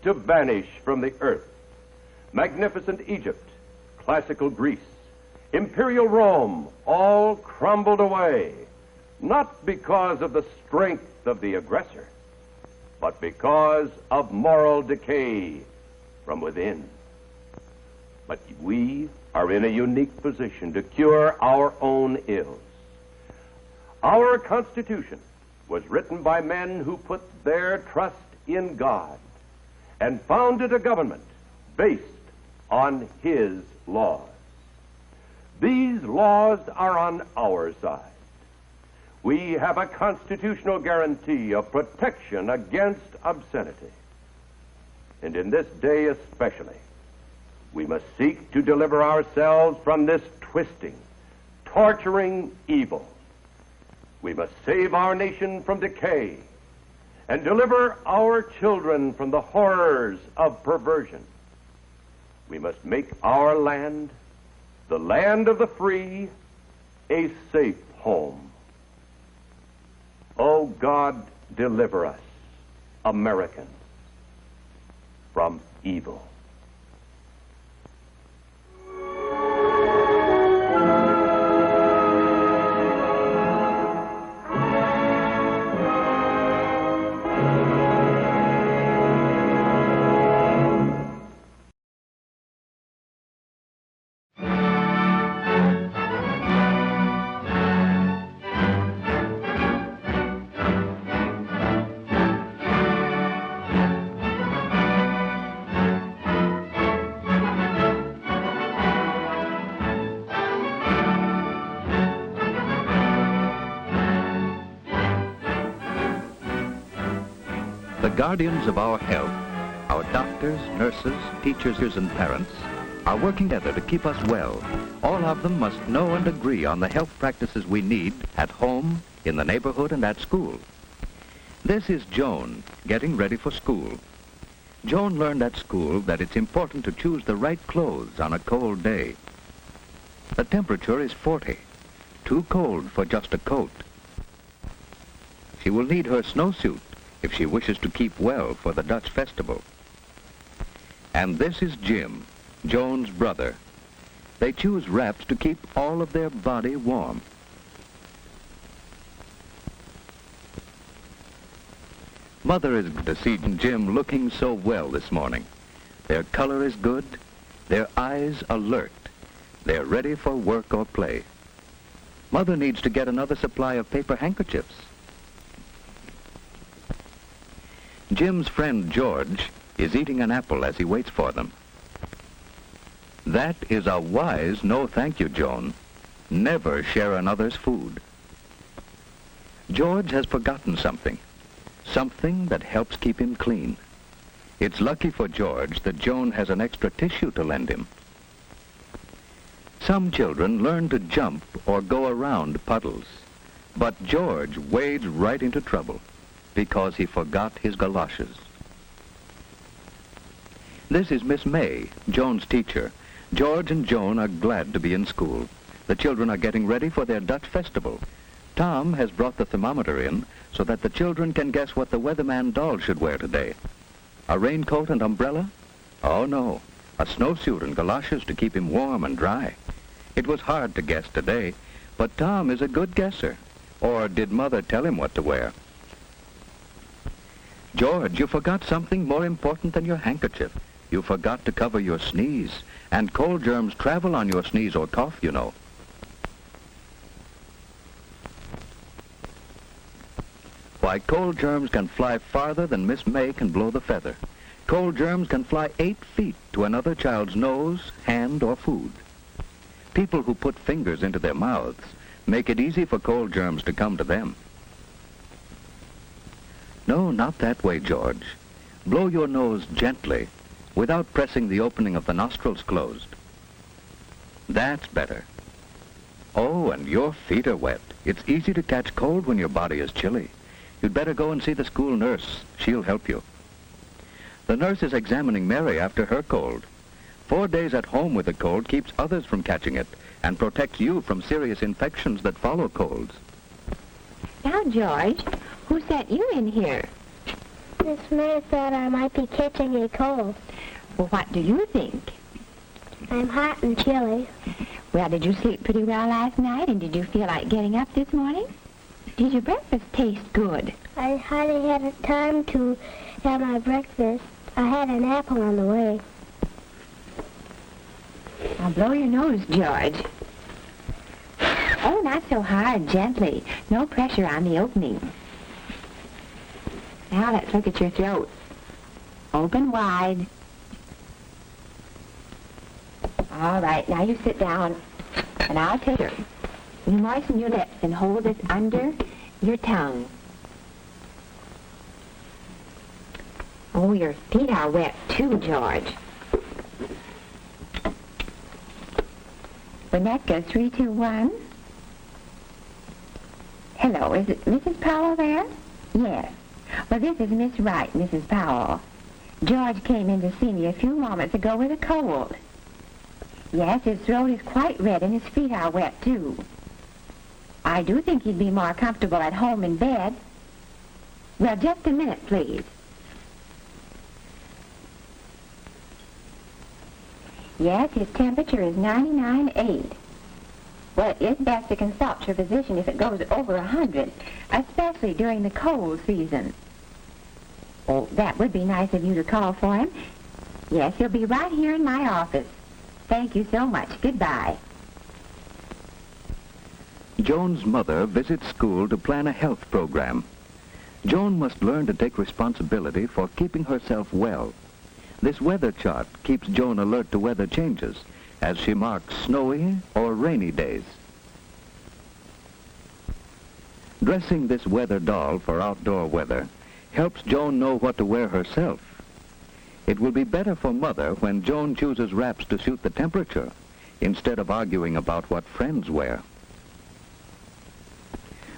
to vanish from the earth. Magnificent Egypt, classical Greece, imperial Rome, all crumbled away, not because of the strength of the aggressor, but because of moral decay from within. But we are in a unique position to cure our own ills. Our Constitution was written by men who put their trust in God and founded a government based on his laws. These laws are on our side. We have a constitutional guarantee of protection against obscenity. And in this day especially, we must seek to deliver ourselves from this twisting, torturing evil. We must save our nation from decay and deliver our children from the horrors of perversion. We must make our land, the land of the free, a safe home. Oh God, deliver us, Americans, from evil. The guardians of our health, our doctors, nurses, teachers, and parents, are working together to keep us well. All of them must know and agree on the health practices we need at home, in the neighborhood, and at school. This is Joan, getting ready for school. Joan learned at school that it's important to choose the right clothes on a cold day. The temperature is 40, too cold for just a coat. She will need her snowsuit if she wishes to keep well for the Dutch festival. And this is Jim, Joan's brother. They choose wraps to keep all of their body warm. Mother is glad to see Jim looking so well this morning. Their color is good, their eyes alert. They're ready for work or play. Mother needs to get another supply of paper handkerchiefs. Jim's friend George is eating an apple as he waits for them. That is a wise no thank you, Joan. Never share another's food. George has forgotten something that helps keep him clean. It's lucky for George that Joan has an extra tissue to lend him. Some children learn to jump or go around puddles, but George wades right into trouble because he forgot his galoshes. This is Miss May, Joan's teacher. George and Joan are glad to be in school. The children are getting ready for their Dutch festival. Tom has brought the thermometer in so that the children can guess what the weatherman doll should wear today. A raincoat and umbrella? Oh no, a snowsuit and galoshes to keep him warm and dry. It was hard to guess today, but Tom is a good guesser. Or did Mother tell him what to wear? George, you forgot something more important than your handkerchief. You forgot to cover your sneeze, and cold germs travel on your sneeze or cough, you know. Why, cold germs can fly farther than Miss May can blow the feather. Cold germs can fly 8 feet to another child's nose, hand, or food. People who put fingers into their mouths make it easy for cold germs to come to them. No, not that way, George. Blow your nose gently, without pressing the opening of the nostrils closed. That's better. Oh, and your feet are wet. It's easy to catch cold when your body is chilly. You'd better go and see the school nurse. She'll help you. The nurse is examining Mary after her cold. 4 days at home with a cold keeps others from catching it and protects you from serious infections that follow colds. Now, George, who sent you in here? Miss May said I might be catching a cold. Well, what do you think? I'm hot and chilly. Well, did you sleep pretty well last night, and did you feel like getting up this morning? Did your breakfast taste good? I hardly had time to have my breakfast. I had an apple on the way. Now blow your nose, George. Oh, not so hard, gently. No pressure on the opening. Now let's look at your throat. Open wide. All right, now you sit down, and I'll take her. You moisten your lips and hold this under your tongue. Oh, your feet are wet too, George. Winnetka, 3, 2, 1. Hello, is it Mrs. Powell there? Yes. Well, this is Miss Wright, Mrs. Powell. George came in to see me a few moments ago with a cold. Yes, his throat is quite red and his feet are wet, too. I do think he'd be more comfortable at home in bed. Well, just a minute, please. Yes, his temperature is 99.8. Well, it is best to consult your physician if it goes over 100, especially during the cold season. Oh, that would be nice of you to call for him. Yes, he'll be right here in my office. Thank you so much. Goodbye. Joan's mother visits school to plan a health program. Joan must learn to take responsibility for keeping herself well. This weather chart keeps Joan alert to weather changes as she marks snowy or rainy days. Dressing this weather doll for outdoor weather helps Joan know what to wear herself. It will be better for Mother when Joan chooses wraps to suit the temperature instead of arguing about what friends wear.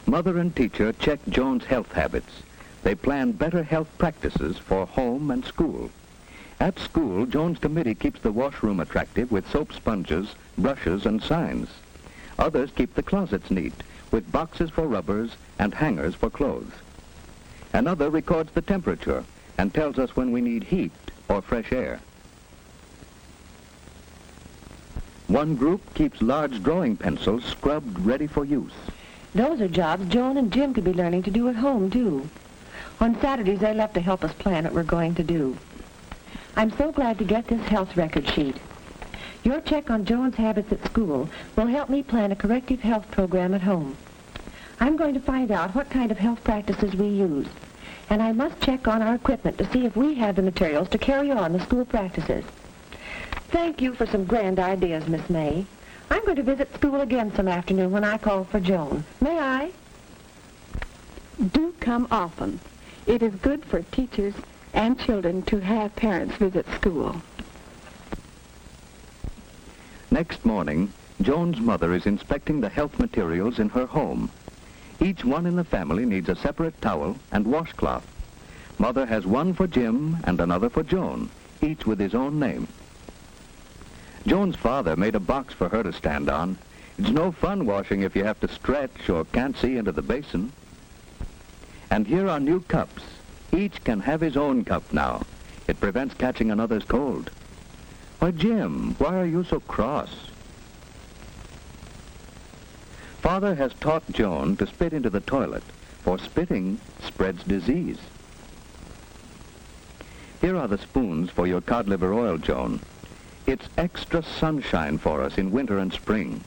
Mother and teacher check Joan's health habits. They plan better health practices for home and school. At school, Joan's committee keeps the washroom attractive with soap sponges, brushes, and signs. Others keep the closets neat with boxes for rubbers and hangers for clothes. Another records the temperature and tells us when we need heat or fresh air. One group keeps large drawing pencils scrubbed ready for use. Those are jobs Joan and Jim could be learning to do at home, too. On Saturdays, they love to help us plan what we're going to do. I'm so glad to get this health record sheet. Your check on Joan's habits at school will help me plan a corrective health program at home. I'm going to find out what kind of health practices we use, and I must check on our equipment to see if we have the materials to carry on the school practices. Thank you for some grand ideas, Miss May. I'm going to visit school again some afternoon when I call for Joan. May I? Do come often. It is good for teachers and children to have parents visit school. Next morning, Joan's mother is inspecting the health materials in her home. Each one in the family needs a separate towel and washcloth. Mother has one for Jim and another for Joan, each with his own name. Joan's father made a box for her to stand on. It's no fun washing if you have to stretch or can't see into the basin. And here are new cups. Each can have his own cup now. It prevents catching another's cold. Why, Jim, why are you so cross? Father has taught Joan to spit into the toilet, for spitting spreads disease. Here are the spoons for your cod liver oil, Joan. It's extra sunshine for us in winter and spring.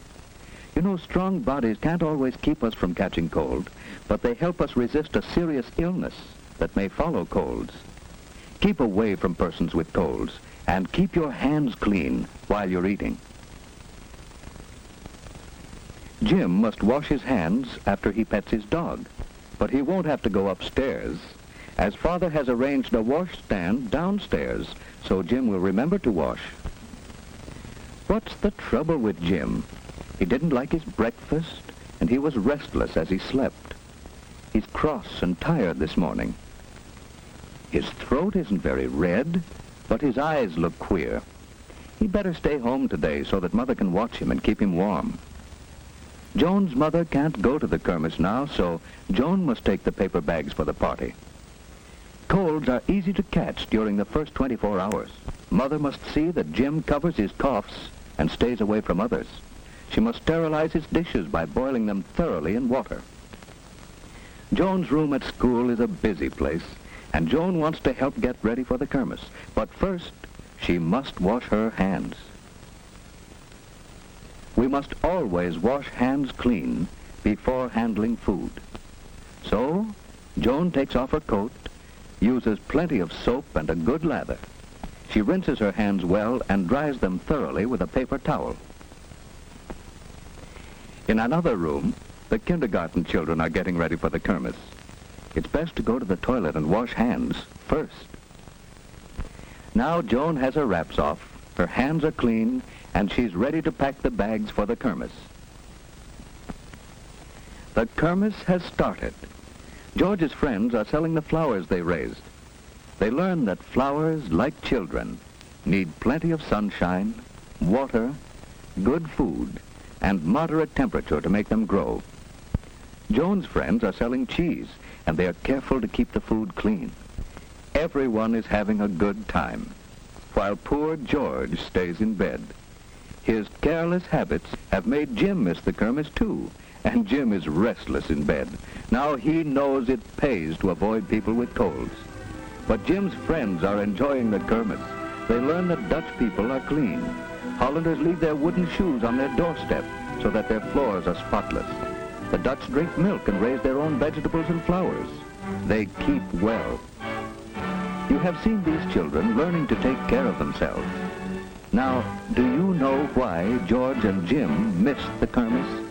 You know, strong bodies can't always keep us from catching cold, but they help us resist a serious illness that may follow colds. Keep away from persons with colds, and keep your hands clean while you're eating. Jim must wash his hands after he pets his dog, but he won't have to go upstairs, as Father has arranged a washstand downstairs, so Jim will remember to wash. What's the trouble with Jim? He didn't like his breakfast, and he was restless as he slept. He's cross and tired this morning. His throat isn't very red, but his eyes look queer. He'd better stay home today so that Mother can watch him and keep him warm. Joan's mother can't go to the kermis now, so Joan must take the paper bags for the party. Colds are easy to catch during the first 24 hours. Mother must see that Jim covers his coughs and stays away from others. She must sterilize his dishes by boiling them thoroughly in water. Joan's room at school is a busy place, and Joan wants to help get ready for the kermis. But first, she must wash her hands. We must always wash hands clean before handling food. So, Joan takes off her coat, uses plenty of soap and a good lather. She rinses her hands well and dries them thoroughly with a paper towel. In another room, the kindergarten children are getting ready for the kermesse. It's best to go to the toilet and wash hands first. Now Joan has her wraps off, her hands are clean, and she's ready to pack the bags for the kermesse. The kermesse has started. George's friends are selling the flowers they raised. They learn that flowers, like children, need plenty of sunshine, water, good food, and moderate temperature to make them grow. Joan's friends are selling cheese, and they are careful to keep the food clean. Everyone is having a good time, while poor George stays in bed. His careless habits have made Jim miss the kermesse too, and Jim is restless in bed. Now he knows it pays to avoid people with colds. But Jim's friends are enjoying the kermesse. They learn that Dutch people are clean. Hollanders leave their wooden shoes on their doorstep so that their floors are spotless. The Dutch drink milk and raise their own vegetables and flowers. They keep well. You have seen these children learning to take care of themselves. Now, do you know why George and Jim missed the kermesse?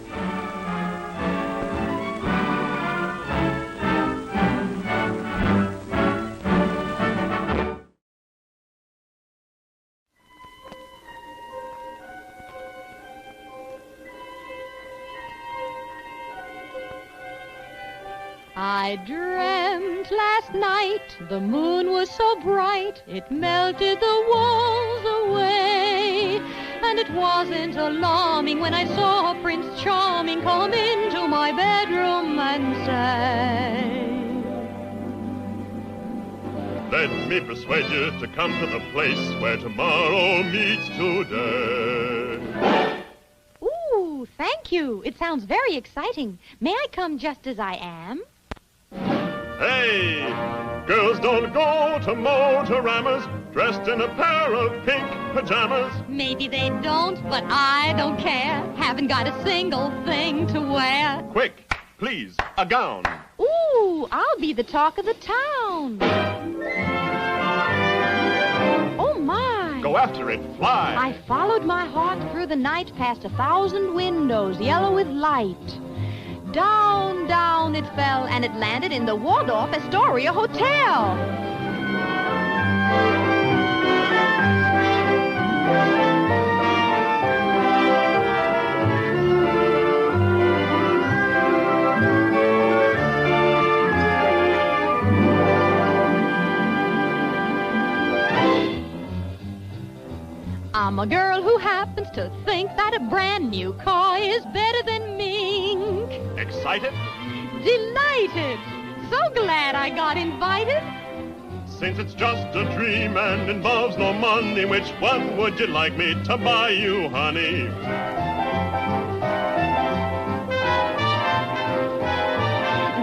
I dreamt last night the moon was so bright it melted the walls away. And it wasn't alarming when I saw Prince Charming come into my bedroom and say, "Let me persuade you to come to the place where tomorrow meets today." Ooh, thank you. It sounds very exciting. May I come just as I am? Hey! Girls don't go to Motoramas dressed in a pair of pink pajamas. Maybe they don't, but I don't care. Haven't got a single thing to wear. Quick, please, a gown. Ooh, I'll be the talk of the town. Oh, my. Go after it, fly. I followed my heart through the night past 1,000 windows, yellow with light. Down, down it fell, and it landed in the Waldorf Astoria Hotel. I'm a girl who happens to think that a brand new car is better than mink. Excited? Delighted. So glad I got invited. Since it's just a dream and involves no money, which one would you like me to buy you, honey?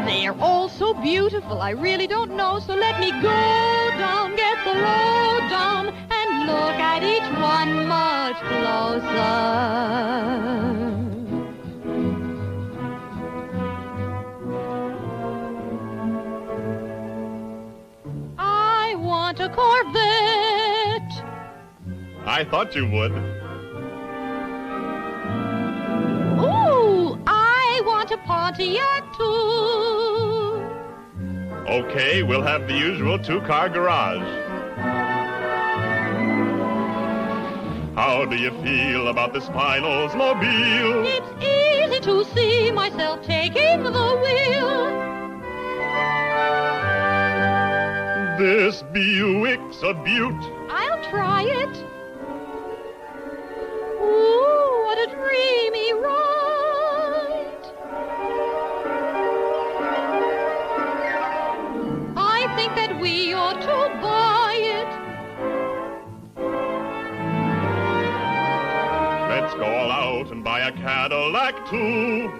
They're all so beautiful, I really don't know, so let me go down, get the lowdown, and look at each one much closer. I want a Corvette. I thought you would. Ooh, I want a Pontiac too. Okay, we'll have the usual two-car garage. How do you feel about this fine Oldsmobile? It's easy to see myself taking the wheel. This Buick's a beaut. I'll try it. Ooh, what a dreamy ride. I think that we ought to buy it. Let's go all out and buy a Cadillac too.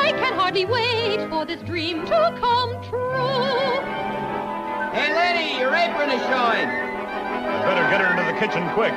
I can hardly wait for this dream to come true. Hey, lady, your apron is showing. Better get her into the kitchen quick.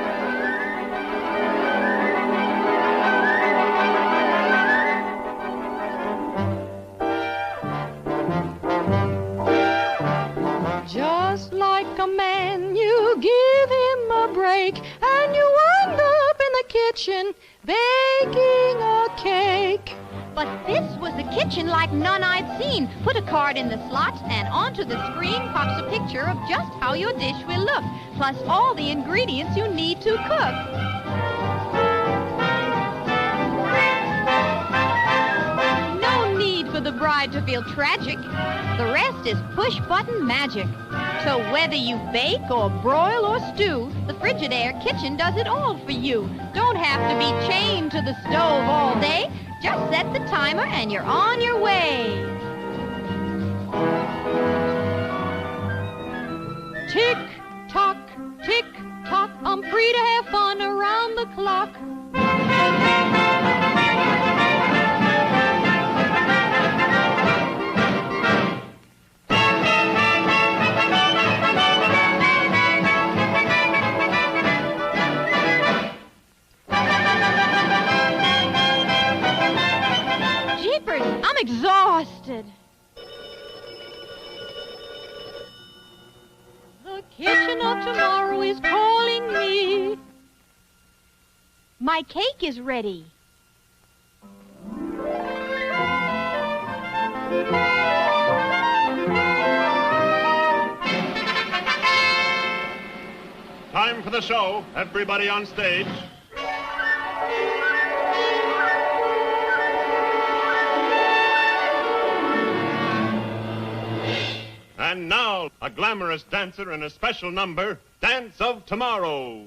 kitchen, baking a cake. But this was a kitchen like none I'd seen. Put a card in the slot, and onto the screen pops a picture of just how your dish will look, plus all the ingredients you need to cook. No need for the bride to feel tragic. The rest is push-button magic. So whether you bake or broil or stew, the Frigidaire kitchen does it all for you. Don't have to be chained to the stove all day. Just set the timer and you're on your way. Tick tock, I'm free to have fun around the clock. I'm exhausted. The kitchen of tomorrow is calling me. My cake is ready. Time for the show. Everybody on stage. And now, a glamorous dancer in a special number, Dance of Tomorrow.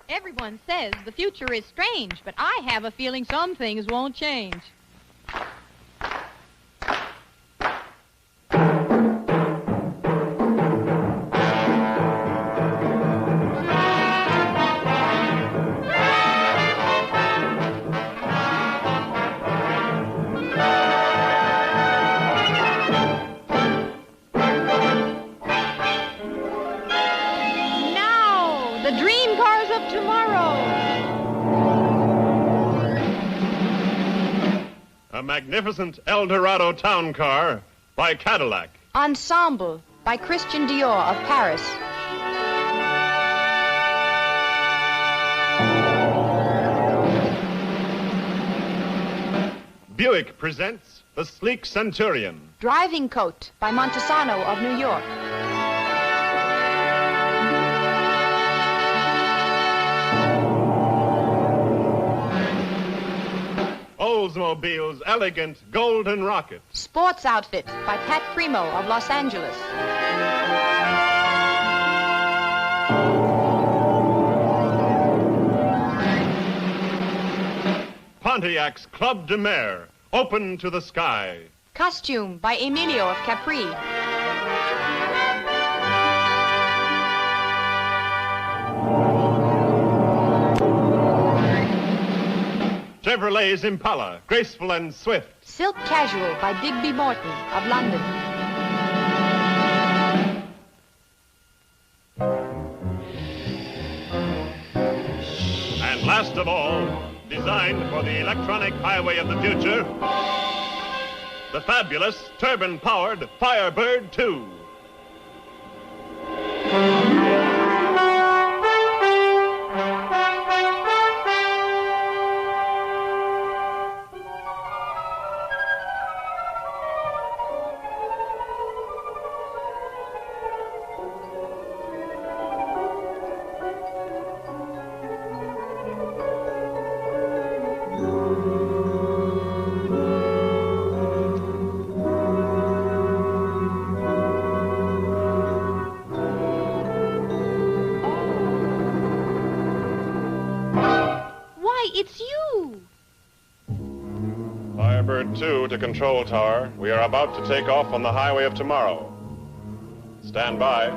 Everyone says the future is strange, but I have a feeling some things won't change. A magnificent El Dorado town car by Cadillac. Ensemble by Christian Dior of Paris. Buick presents the sleek Centurion. Driving Coat by Montesano of New York. Oldsmobile's elegant Golden Rocket. Sports Outfit by Pat Primo of Los Angeles. Pontiac's Club de Mer, open to the sky. Costume by Emilio of Capri. Chevrolet's Impala, graceful and swift. Silk Casual by Digby Morton of London. And last of all, designed for the electronic highway of the future, the fabulous turbine-powered Firebird 2. It's you! Firebird 2 to Control Tower. We are about to take off on the highway of tomorrow. Stand by.